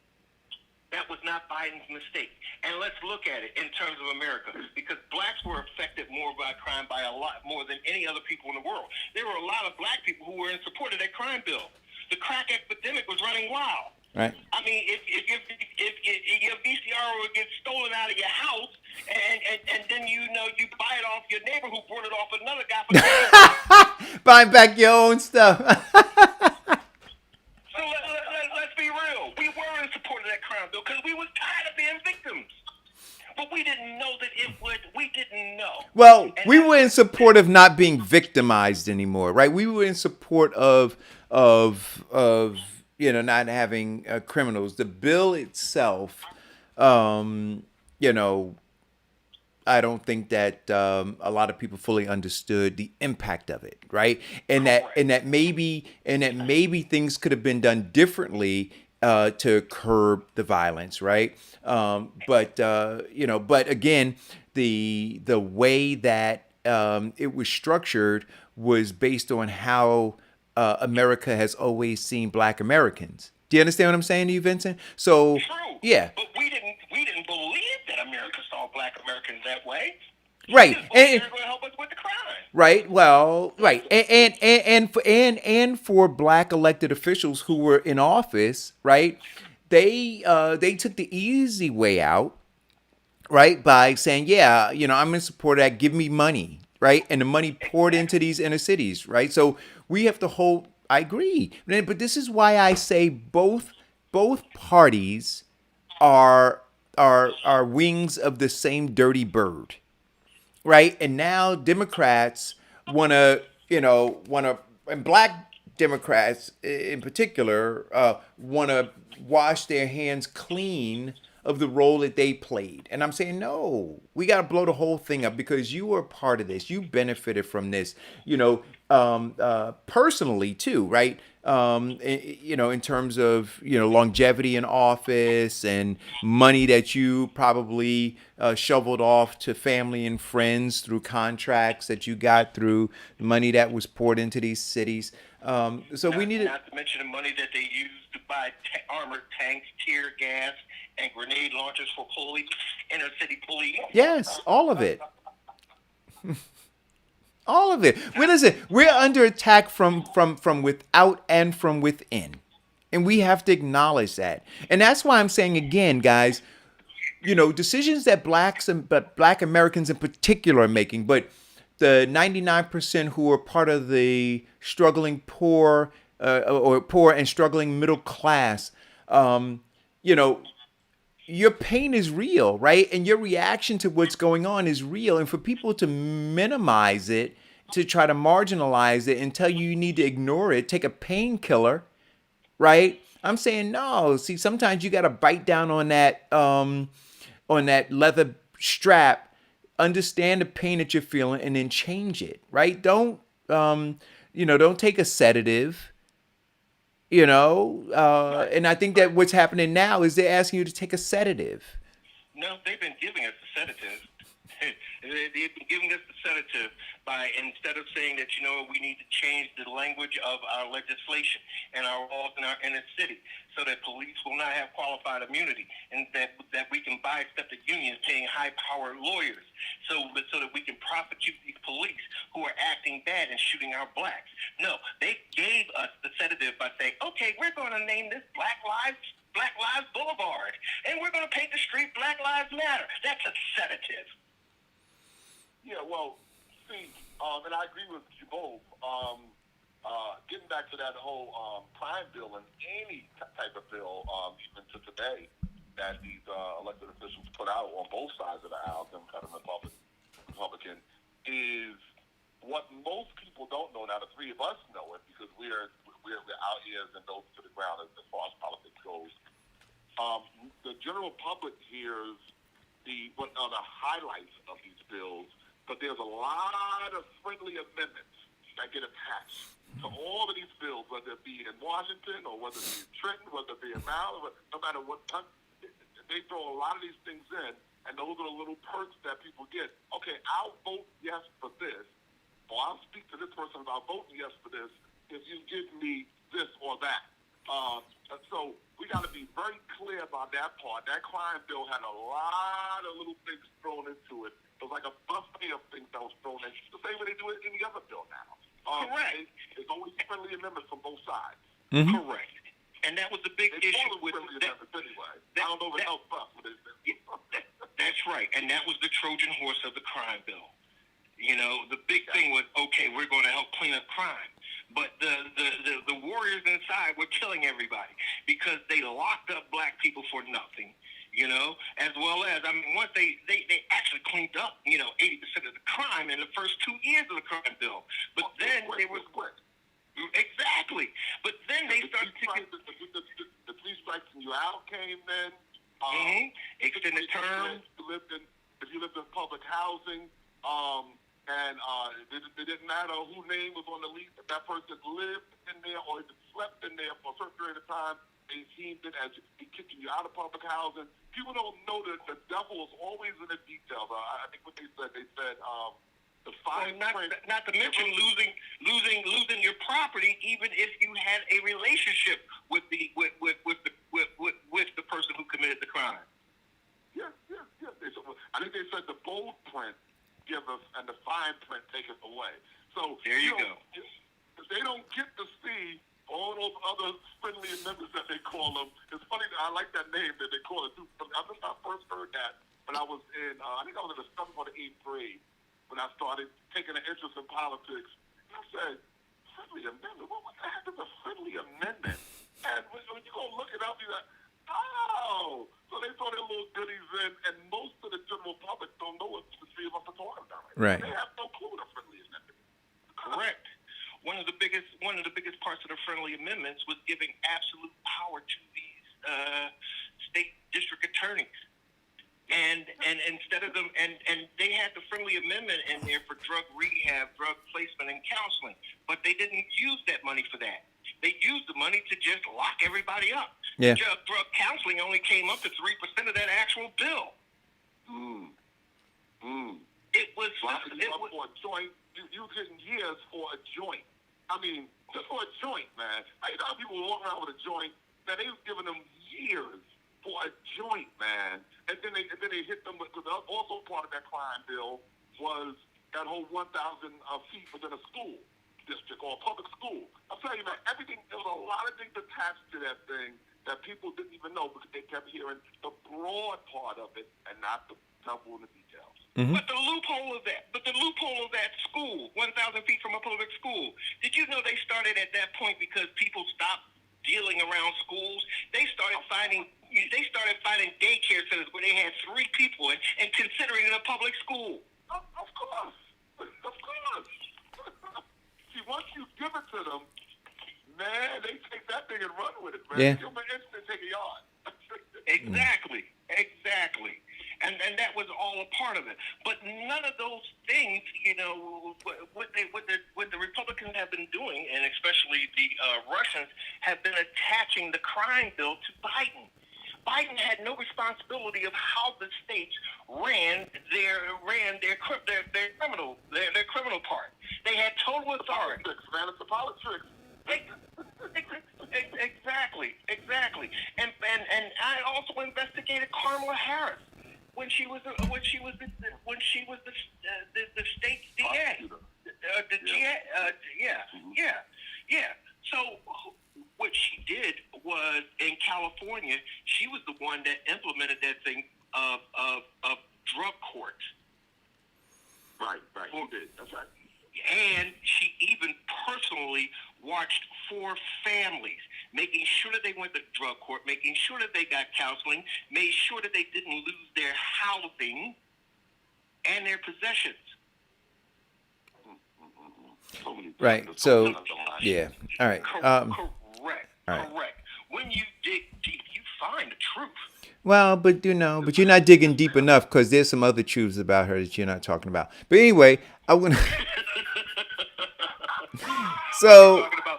That was not Biden's mistake. And let's look at it in terms of America, because blacks were affected more by crime by a lot more than any other people in the world. There were a lot of black people who were in support of that crime bill. The crack epidemic was running wild. Right. I mean, if your VCR would get stolen out of your house, and then you buy it off your neighbor who brought it off another guy for Buying back your own stuff. So let's be real. We were in support of that crime bill because we were tired of being victims. But we didn't know that it would. We didn't know. Well, we were in support of not being victimized anymore, right? We were in support of not having criminals. The bill itself, I don't think that a lot of people fully understood the impact of it, right? And that maybe things could have been done differently to curb the violence, right? But again, the way that it was structured was based on how America has always seen Black Americans. Do you understand what I'm saying to you, Vincent? So, True. yeah. But we didn't believe that America saw Black Americans that way. Right. And they're going to help us with the crime. Right. Well, right. And for black elected officials who were in office, right? They took the easy way out, right? By saying, yeah, I'm in support of that. Give me money, right? And the money poured into these inner cities, right? So we have to hold. I agree, but this is why I say both parties are are wings of the same dirty bird, right? And now Democrats want to, and black Democrats in particular, want to wash their hands clean of the role that they played. And I'm saying, no, we got to blow the whole thing up because you were part of this. You benefited from this, personally too, right? In terms of, longevity in office and money that you probably shoveled off to family and friends through contracts that you got through money that was poured into these cities. So we needed. Not to mention the money that they used to buy armored tanks, tear gas, and grenade launchers for police, inner city police. Yes, all of it. All of it. Well, listen, we're under attack from without and from within. And we have to acknowledge that. And that's why I'm saying again, guys, decisions that black Americans in particular are making, but the 99% who are part of the struggling poor or poor and struggling middle class, your pain is real, right? And your reaction to what's going on is real. And for people to minimize it, to try to marginalize it and tell you need to ignore it, take a painkiller, right? I'm saying no. See, sometimes you got to bite down on that leather strap, understand the pain that you're feeling, and then change it, right? Don't take a sedative. And I think that what's happening now is they're asking you to take a sedative. No, they've been giving us the sedative. They've been giving us the sedative by, instead of saying that, we need to change the language of our legislation and our laws in our inner city so that police will not have qualified immunity and that we can bisect the unions paying high-powered lawyers so that we can prosecute these police who are acting bad and shooting our blacks. No, they gave us the sedative by saying, okay, we're going to name this Black Lives Boulevard, and we're going to paint the street Black Lives Matter. That's a sedative. Yeah, well, see, and I agree with you both. Getting back to that whole crime bill and any type of bill, even to today, that these elected officials put out on both sides of the aisle, Democrat and Republican, is what most people don't know. Now, the three of us know it because we're out here and nose to the ground as far as politics goes. The general public hears the highlights of these bills, but there's a lot of friendly amendments that get attached to all of these bills, whether it be in Washington or whether it be in Trenton, whether it be in Maryland, no matter what country, they throw a lot of these things in, and those are the little perks that people get. Okay, I'll vote yes for this, or I'll speak to this person about voting yes for this if you give me this or that. So we got to be very clear about that part. That crime bill had a lot of little things thrown into it. It was like a buffet of things that was thrown in. The same way they do it in any other bill now. Correct. It's always friendly amendments from both sides. Mm-hmm. Correct. And that was the big issue with friendly amendments anyway. I don't know if it helps us with this. That's right. And that was the Trojan horse of the crime bill. The big thing was, okay, we're going to help clean up crime. But the warriors inside were killing everybody because they locked up black people for nothing, as well as, once they actually cleaned up, 80% of the crime in the first 2 years of the crime bill. But then they were... Exactly. But then they started to get... The 3 strikes and you out came in. Extended term. If you lived in public housing, and it didn't matter whose name was on the lease, if that person lived in there or even slept in there for a certain period of time, they deemed it as kicking you out of public housing. People don't know that the devil is always in the details. I think what they said the fine print. Not to mention losing your property, even if you had a relationship with the person who committed the crime. Yeah. I think they said the bold print give us and the fine print take us away. So There you go. If they don't get to see all those other friendly amendments that they call them. It's funny, I like that name that they call it. I remember I first heard that when I was in, I think I was in the 7th or the 8th grade when I started taking an interest in politics. And I said, friendly amendment? What the heck is a friendly amendment? And when you go look it up, you're like, oh, so they throw their little goodies in, and most of the general public don't know what the three of us are talking about. Right. They have no clue what a friendly amendment is. Correct. One of the biggest parts of the friendly amendments was giving absolute power to these state district attorneys. And instead of them, and they had the friendly amendment in there for drug rehab, drug placement, and counseling, but they didn't use that money for that. They used the money to just lock everybody up. Yeah. Drug counseling only came up to 3% of that actual bill. It was Locking you up for a joint. You getting years for a joint. I mean, just for a joint, man. I know people walking around with a joint. Man, they was giving them years for a joint, man. And then they hit them with, because also part of that crime bill was that whole 1,000 feet within a school district or a public school. I'm telling you, man, everything, there was a lot of things attached to that thing that people didn't even know because they kept hearing the broad part of it and not the devil in the details. Mm-hmm. But the loophole of that school, 1,000 feet from a public school, did you know they started at that point because people stopped dealing around schools? They started finding daycare centers where they had 3 people and considering it a public school. Of course. See, once you give it to them, man, they take that thing and run with it, man. Yeah. Give them an instant, take a yard. Exactly. And that was all a part of it. But none of those things, you know, what the Republicans have been doing, and especially the Russians, have been attaching the crime bill to Biden. Biden had no responsibility of how the states ran their criminal part. They had total authority. Politics, man, it's the politics. Exactly. And I also investigated Kamala Harris when she was the state's DA. So what she did was in California, she was the one that implemented that thing of drug courts. Right. She did. That's right. And she even personally watched 4 families, making sure that they went to drug court, making sure that they got counseling, made sure that they didn't lose their housing and their possessions. Right. So, yeah. All right. Correct. All right. Correct. When you dig deep, you find the truth. Well, but you're not digging deep enough because there's some other truths about her that you're not talking about. But anyway, I want to. So. Talking about,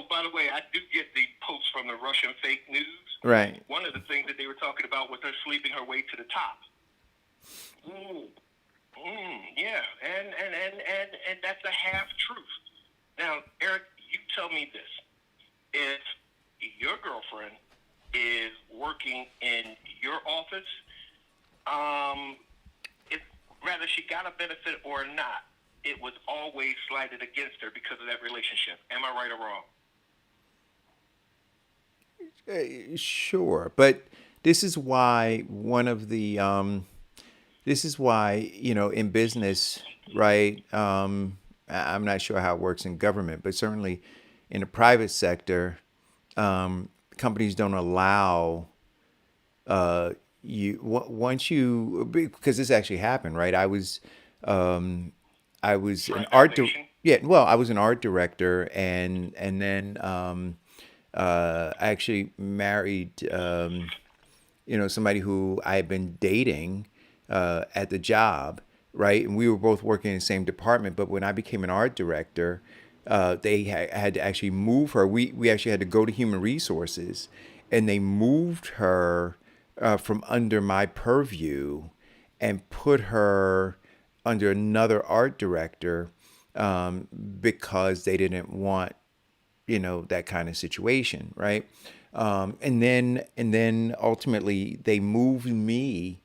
by the way, I do get the posts from the Russian fake news. Right. One of the things that they were talking about was her sleeping her way to the top. Yeah, and that's a half truth. Now, Eric, you tell me this: if your girlfriend is working in your office, if whether she got a benefit or not, it was always slighted against her because of that relationship. Am I right or wrong? Sure, but this is why in business, right? I'm not sure how it works in government, but certainly in the private sector, companies don't allow because this actually happened, right? I was an art I was an art director, and then I actually married somebody who I had been dating at the job, right? And we were both working in the same department. But when I became an art director, they had to actually move her. We actually had to go to human resources, and they moved her from under my purview and put her under another art director because they didn't want that kind of situation, right? And then ultimately they moved me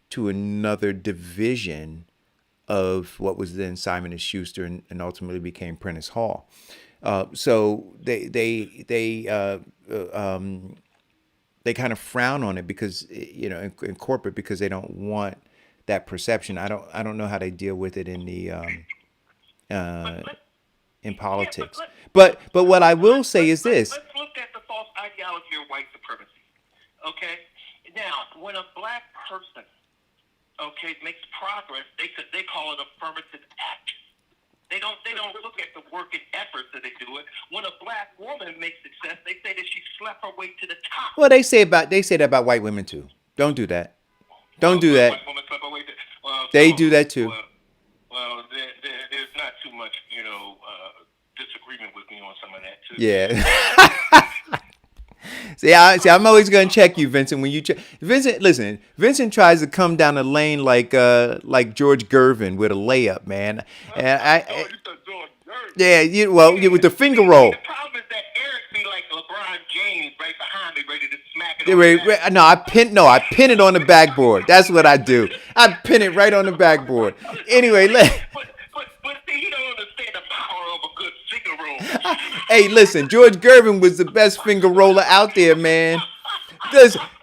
to another division of what was then Simon and Schuster and ultimately became Prentice Hall. So they kind of frown on it because in corporate, because they don't want that perception. I don't know how they deal with it in the in politics. But what I will say is this. Let's look at the false ideology of white supremacy. Okay? Now, when a black person, makes progress, they call it affirmative action. They don't look at the work and efforts that they do it. When a black woman makes success, they say that she slept her way to the top. Well, they say that about white women too. Don't do that. Don't do that. White woman slept her way to, They do that too. There's not too much, disagreement with me on some of that too. Yeah. See, I'm always gonna check you, Vincent. When you Vincent, listen. Vincent tries to come down the lane like George Gervin with a layup, man. And with the finger roll. The problem is that Eric be like LeBron James right behind me, ready to smack it. I pin it on the backboard. That's what I do. I pin it right on the backboard. Anyway, But see, you don't understand the power of a good finger roll. Hey, listen, George Gervin was the best finger roller out there, man.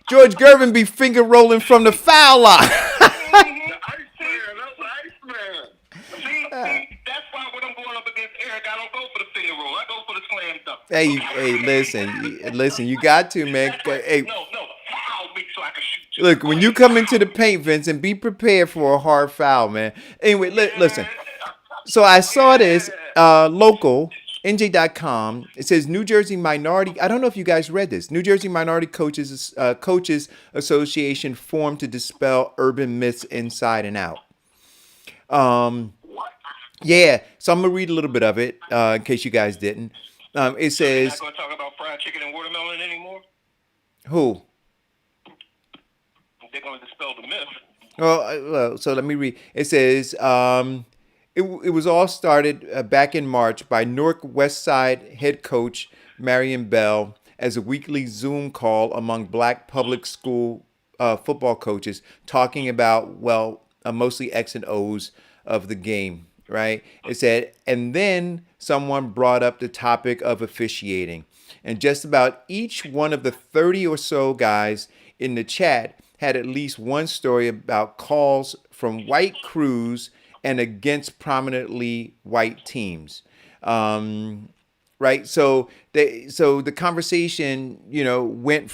George Gervin be finger rolling from the foul line. See, that's why when I'm going up against Eric, I don't go for the finger roll. I go for the slam dunk. Hey, listen, you got to, man. Hey, No, foul me so I can shoot you. look, when you come into the paint, Vincent, be prepared for a hard foul, man. Anyway, listen. So I saw this local, NJ.com. It says New Jersey Minority. I don't know if you guys read this. New Jersey Minority Coaches Association formed to dispel urban myths inside and out. Yeah, so I'm gonna read a little bit of it in case you guys didn't. It You're says, not going to talk about fried chicken and watermelon anymore? who? They're going to dispel the myth. Well, so let me read. It says, it was all started back in March by Newark West Side head coach Marion Bell as a weekly Zoom call among black public school football coaches talking about, mostly X and O's of the game, right? It said, and then someone brought up the topic of officiating. And just about each one of the 30 or so guys in the chat had at least one story about calls from white crews and against prominently white teams. Right. So the conversation, evolved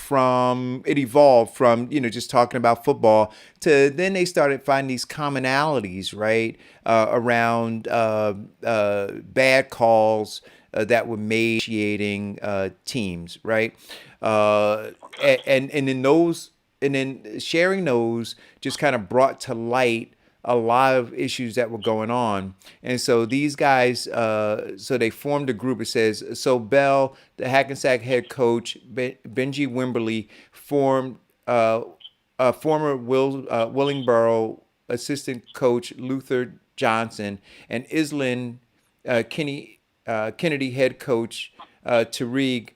from, just talking about football to then they started finding these commonalities, right, around bad calls that were made initiating teams, right, and then sharing those just kind of brought to light a lot of issues that were going on. And so these guys, so they formed a group. It says, so Bell, the Hackensack head coach, Benji Wimberly, formed former Willingboro assistant coach Luther Johnson, and Islin Kennedy head coach Tariq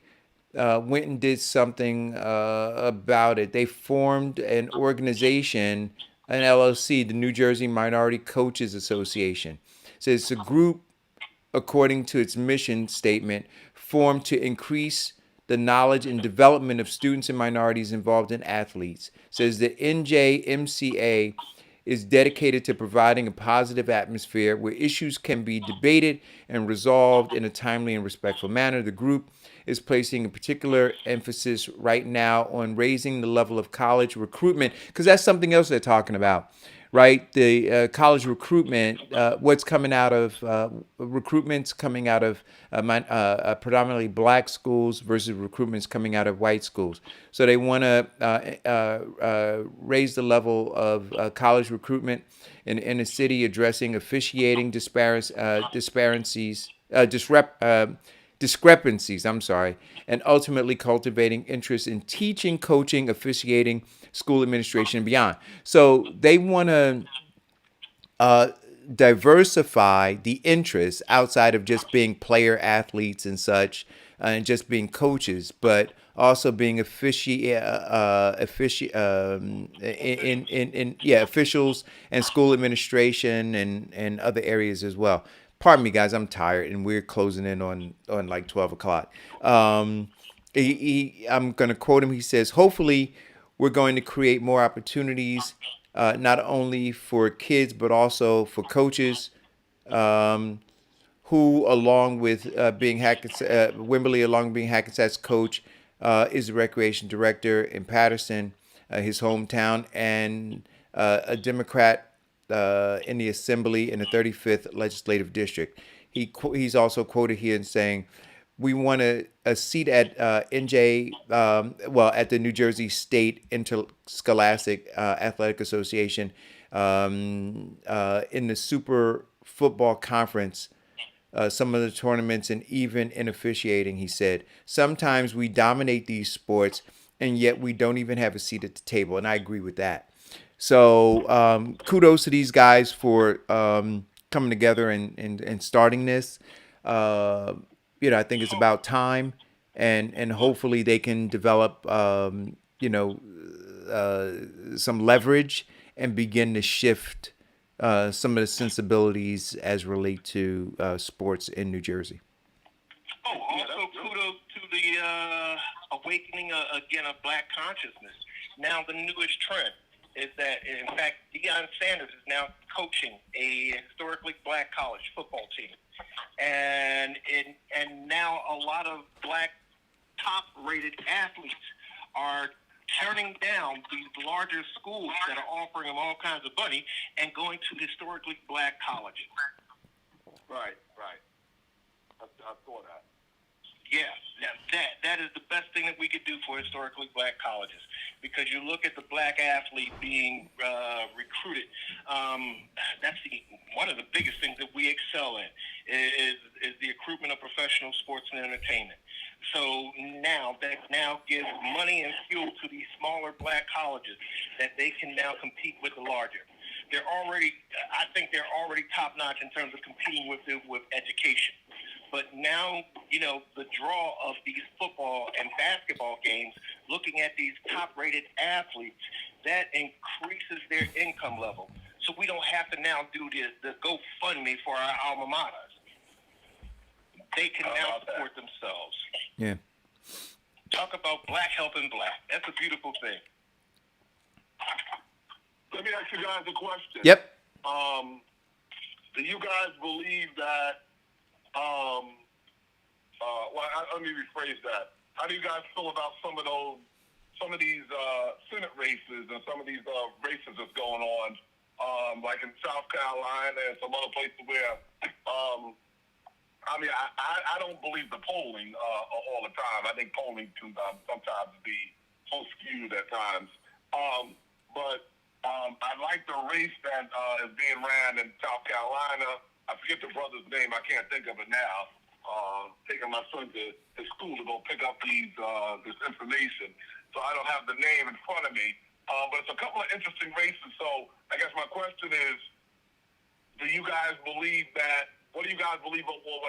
went and did something about it. They formed an organization, an LLC, the New Jersey Minority Coaches Association. So it's a group, according to its mission statement, formed to increase the knowledge and development of students and minorities involved in athletes. It says the NJMCA is dedicated to providing a positive atmosphere where issues can be debated and resolved in a timely and respectful manner. The group is placing a particular emphasis right now on raising the level of college recruitment, because that's something else they're talking about, right? The college recruitment, what's coming out of recruitments coming out of predominantly black schools versus recruitments coming out of white schools. So they want to raise the level of college recruitment in the city, addressing officiating discrepancies, and ultimately cultivating interest in teaching, coaching, officiating, school administration, and beyond. So they want to diversify the interests outside of just being player athletes and such, and just being coaches, but also being officials and school administration and other areas as well. Pardon me, guys, I'm tired, and we're closing in on like 12 o'clock. I'm going to quote him. He says, "Hopefully, we're going to create more opportunities, not only for kids but also for coaches." Who, along with Wimberly, along with being Hackensack's coach, is the recreation director in Patterson, his hometown, and a Democrat in the Assembly in the 35th Legislative District. He's also quoted here in saying, "We want a seat at at the New Jersey State Interscholastic Athletic Association in the Super Football Conference, some of the tournaments, and even in officiating." He said, "Sometimes we dominate these sports, and yet we don't even have a seat at the table." And I agree with that. So kudos to these guys for coming together and starting this. I think it's about time, and hopefully they can develop, some leverage and begin to shift some of the sensibilities as relate to sports in New Jersey. Oh, also kudos to the awakening again of black consciousness. Now the newest trend is that, in fact, Deion Sanders is now coaching a historically black college football team, and now a lot of black top-rated athletes are turning down these larger schools that are offering them all kinds of money and going to historically black colleges. Right. I saw that. Yes, that is the best thing that we could do for historically black colleges, because you look at the black athlete being recruited. That's one of the biggest things that we excel in is the recruitment of professional sports and entertainment. So that gives money and fuel to these smaller black colleges that they can now compete with the larger. I think they're already top notch in terms of competing with education. But now, the draw of these football and basketball games, looking at these top-rated athletes, that increases their income level. So we don't have to now do the GoFundMe for our alma maters. They can now support themselves. Yeah. Talk about black helping black. That's a beautiful thing. Let me ask you guys a question. Yep. Do you guys believe that? Let me rephrase that. How do you guys feel about some of these Senate races and some of these races that's going on, like in South Carolina and some other places where, I don't believe the polling all the time. I think polling can sometimes be so skewed at times. But I like the race that is being ran in South Carolina. I forget the brother's name. I can't think of it now. Taking my son to school to go pick up this information. So I don't have the name in front of me. But it's a couple of interesting races. So I guess my question is, do you guys believe that? What do you guys believe what will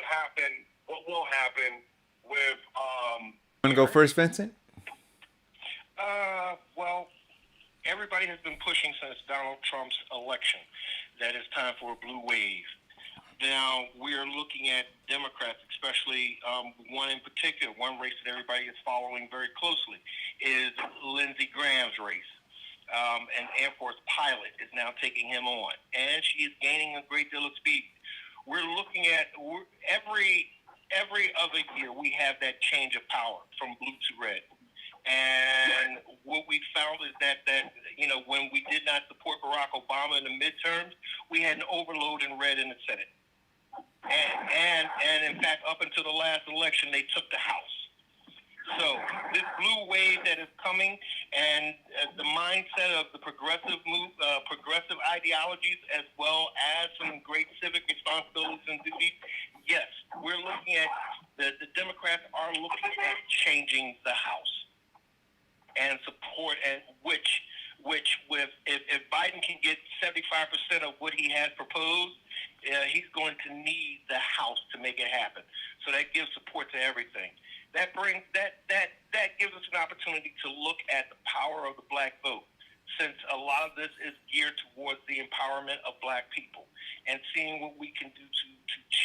happen with? Want to go first, Vincent? Well, everybody has been pushing since Donald Trump's election that it's time for a blue wave. Now, we're looking at Democrats, especially one in particular, one race that everybody is following very closely, is Lindsey Graham's race. An Air Force pilot is now taking him on, and she is gaining a great deal of speed. We're looking at every other year we have that change of power from blue to red. And what we found is that when we did not support Barack Obama in the midterms, we had an overload in red in the Senate. And in fact, up until the last election, they took the House. So this blue wave that is coming, and the mindset of the progressive ideologies, as well as some great civic responsibilities and duties. Yes, we're looking at the Democrats are looking at changing the House and support, and which if Biden can get 75% of what he has proposed, he's going to need the House to make it happen. So that gives support to everything. that gives us an opportunity to look at the power of the black vote, since a lot of this is geared towards the empowerment of black people and seeing what we can do to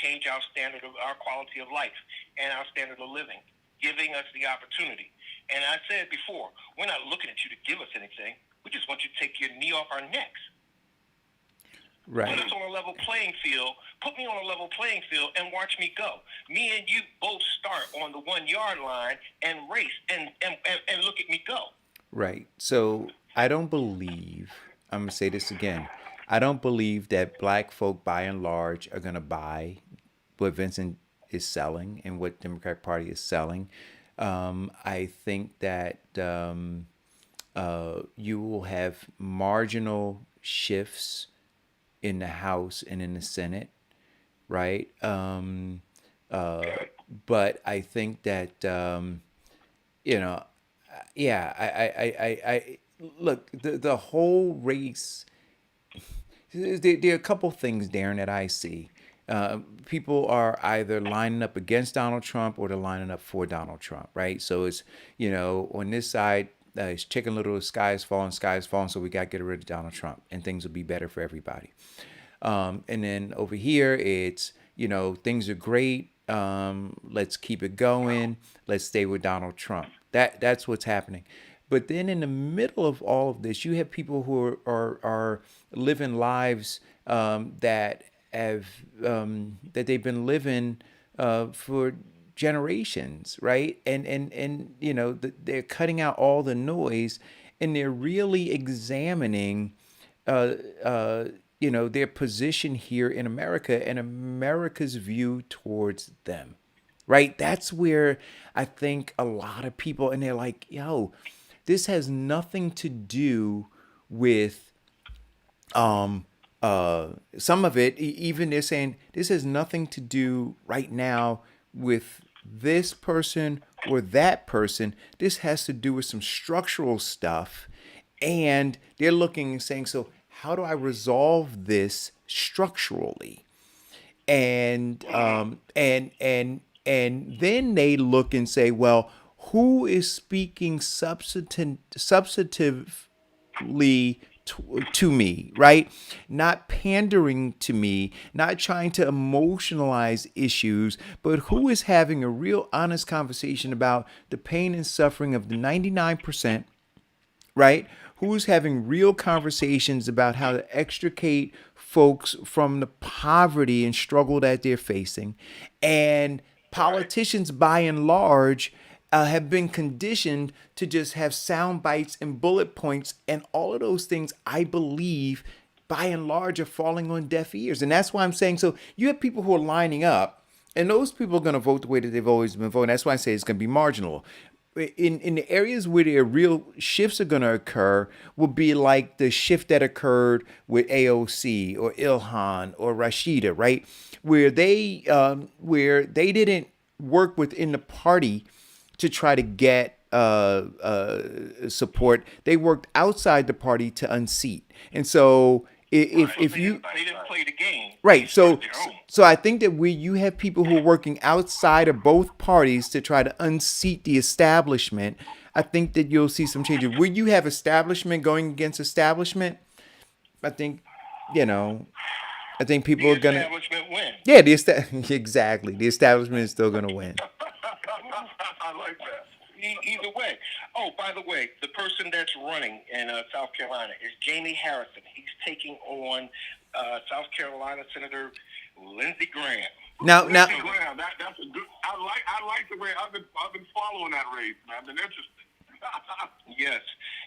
change our standard of our quality of life and our standard of living, giving us the opportunity. And I said before, we're not looking at you to give us anything. We just want you to take your knee off our necks. Right. Put us on a level playing field. Put me on a level playing field and watch me go. Me and you both start on the 1 yard line and race and look at me go. Right. So I don't believe, I'm going to say this again. I don't believe that black folk by and large are going to buy what Vincent is selling and what Democratic Party is selling. I think that you will have marginal shifts in the House and in the Senate, right? But I think that I look, the whole race. There are a couple things, Darren, that I see. People are either lining up against Donald Trump or they're lining up for Donald Trump, right? So it's, on this side, it's Chicken Little, the sky is falling, so we got to get rid of Donald Trump and things will be better for everybody. And then over here, it's, things are great. Let's keep it going. Let's stay with Donald Trump. That's what's happening. But then in the middle of all of this, you have people who are living lives that they've been living for generations, right? And they're cutting out all the noise, and they're really examining their position here in America and America's view towards them, right? That's where I think a lot of people, and they're like, yo, this has nothing to do with some of it. Even they're saying this has nothing to do right now with this person or that person. This has to do with some structural stuff. And they're looking and saying, so how do I resolve this structurally? And then they look and say, well, who is speaking substantively to me, right? Not pandering to me, not trying to emotionalize issues, but who is having a real honest conversation about the pain and suffering of the 99%, right? Who's having real conversations about how to extricate folks from the poverty and struggle that they're facing. And politicians, by and large, have been conditioned to just have sound bites and bullet points, and all of those things, I believe, by and large, are falling on deaf ears. And that's why I'm saying, so you have people who are lining up, and those people are going to vote the way that they've always been voting. That's why I say it's going to be marginal. In the areas where the real shifts are going to occur will be like the shift that occurred with AOC or Ilhan or Rashida, right? Where they didn't work within the party to try to get support. They worked outside the party to unseat. And so if you they didn't play the game, right, so I think that where you have people who are working outside of both parties to try to unseat the establishment, I think that you'll see some changes. Where you have establishment going against establishment, I think people are gonna. The establishment win. Yeah, exactly. The establishment is still gonna win. I like that. Either way. Oh, by the way, the person that's running in South Carolina is Jamie Harrison. He's taking on South Carolina Senator Lindsey Graham. Now, Lindsey Graham, that's a good. I like the way I've been following that race, man. I've been interested. Yes,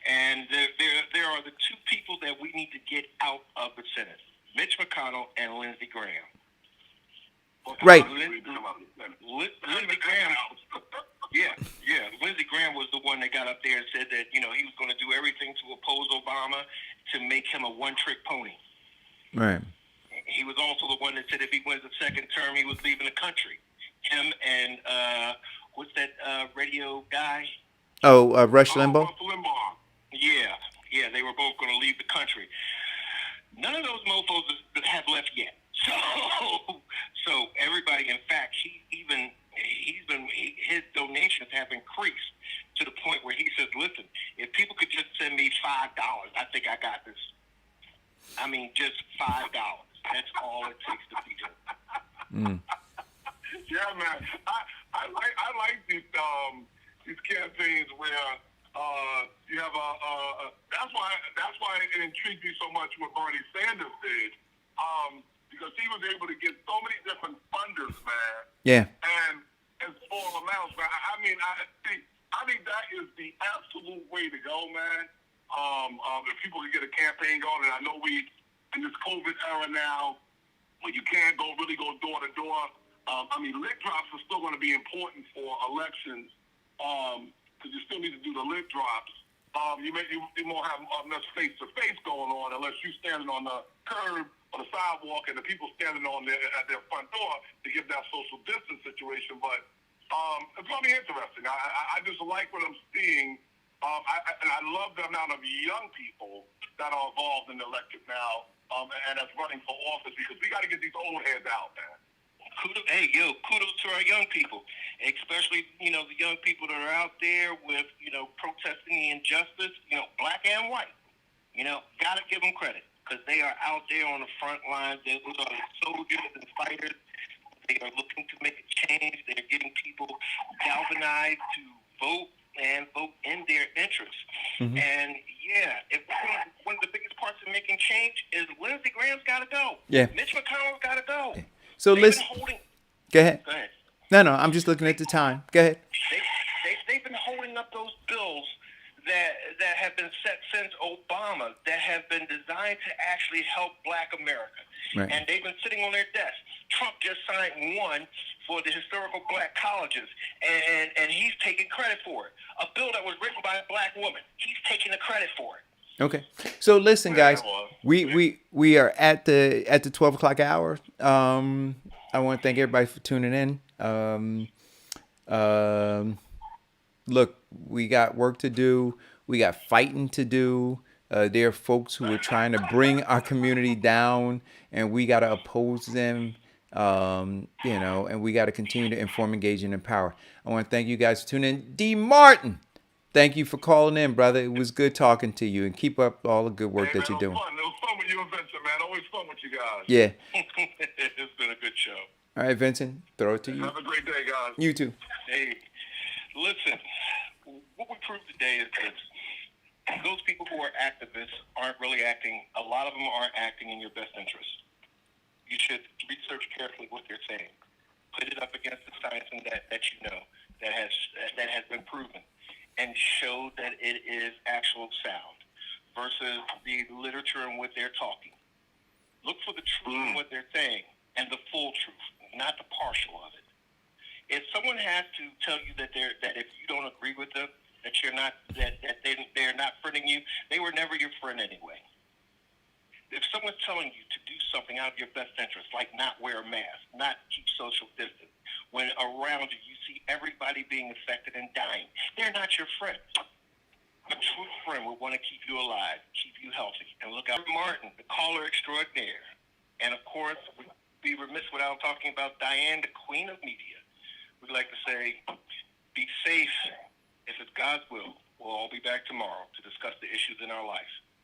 and there are the two people that we need to get out of the Senate: Mitch McConnell and Lindsey Graham. Right. Lindsey Graham. Yeah. Lindsey Graham was the one that got up there and said that he was going to do everything to oppose Obama to make him a one-trick pony. Right. He was also the one that said if he wins the second term, he was leaving the country. Him and what's that radio guy? Oh, Rush Limbaugh. Rush Limbaugh. Yeah, they were both going to leave the country. None of those mofos have left yet. So everybody. In fact, his donation speaks to PJ. Yeah, man. I like these campaigns where you have that's why it intrigued me so much what Bernie Sanders did, because he was able to get so many different funders, man. Yeah. And small amounts, man. I think that is the absolute way to go, man. If people can get a campaign going, and I know we in this COVID era now, where you can't really go door to door. Lick drops are still going to be important for elections, because you still need to do the lick drops. You won't have enough face to face going on unless you're standing on the curb or the sidewalk and the people standing at their front door to give that social distance situation. But it's going to be interesting. I just like what I'm seeing. And I love the amount of young people that are involved in the electorate now, and that's running for office, because we got to get these old heads out, man. Kudos to our young people, especially, the young people that are out there with, protesting the injustice, black and white. Got to give them credit, because they are out there on the front lines. Those are soldiers and fighters. They are looking to make a change. They're getting people galvanized to vote and vote in their interests. Mm-hmm. And one of the biggest parts of making change is Lindsey Graham's got to go. Yeah. Mitch McConnell's got to go. So listen. Go ahead. Go ahead. No, I'm just looking at the time. Go ahead. They've been holding up those bills that have been set since Obama, that have been designed to actually help Black America. Right. And they've been sitting on their desks. Trump just signed one for the historical Black colleges, and he's taking credit for it. A bill that was written by a Black woman. He's taking the credit for it. Okay. So listen, guys, we are at the 12 o'clock hour. I want to thank everybody for tuning in. Look, we got work to do. We got fighting to do. There are folks who are trying to bring our community down, and we got to oppose them. And we got to continue to inform, engage, and empower. I want to thank you guys for tuning in. D. Martin, thank you for calling in, brother. It was good talking to you, and keep up all the good work that you're doing. It was fun with you and Vincent, man. Always fun with you guys. Yeah. It's been a good show. All right, Vincent, throw it to you. Have a great day, guys. You too. Hey, listen, what we proved today is this. Those people who are activists aren't really acting, a lot of them aren't acting in your best interest. You should research carefully what they're saying. Put it up against the science and that has been proven, and show that it is actual sound versus the literature and what they're talking. Look for the truth in what they're saying and the full truth, not the partial of it. If someone has to tell you that if you don't agree with them, that you're not they're not friending you, they were never your friend anyway. If someone's telling you to do something out of your best interest, like not wear a mask, not keep social distance, when around you see everybody being affected and dying, they're not your friend. A true friend would want to keep you alive, keep you healthy, and look out. Martin, the caller extraordinaire, and of course, we'd be remiss without talking about Diane, the queen of media. We'd like to say, be safe. If it's God's will, we'll all be back tomorrow to discuss the issues in our life.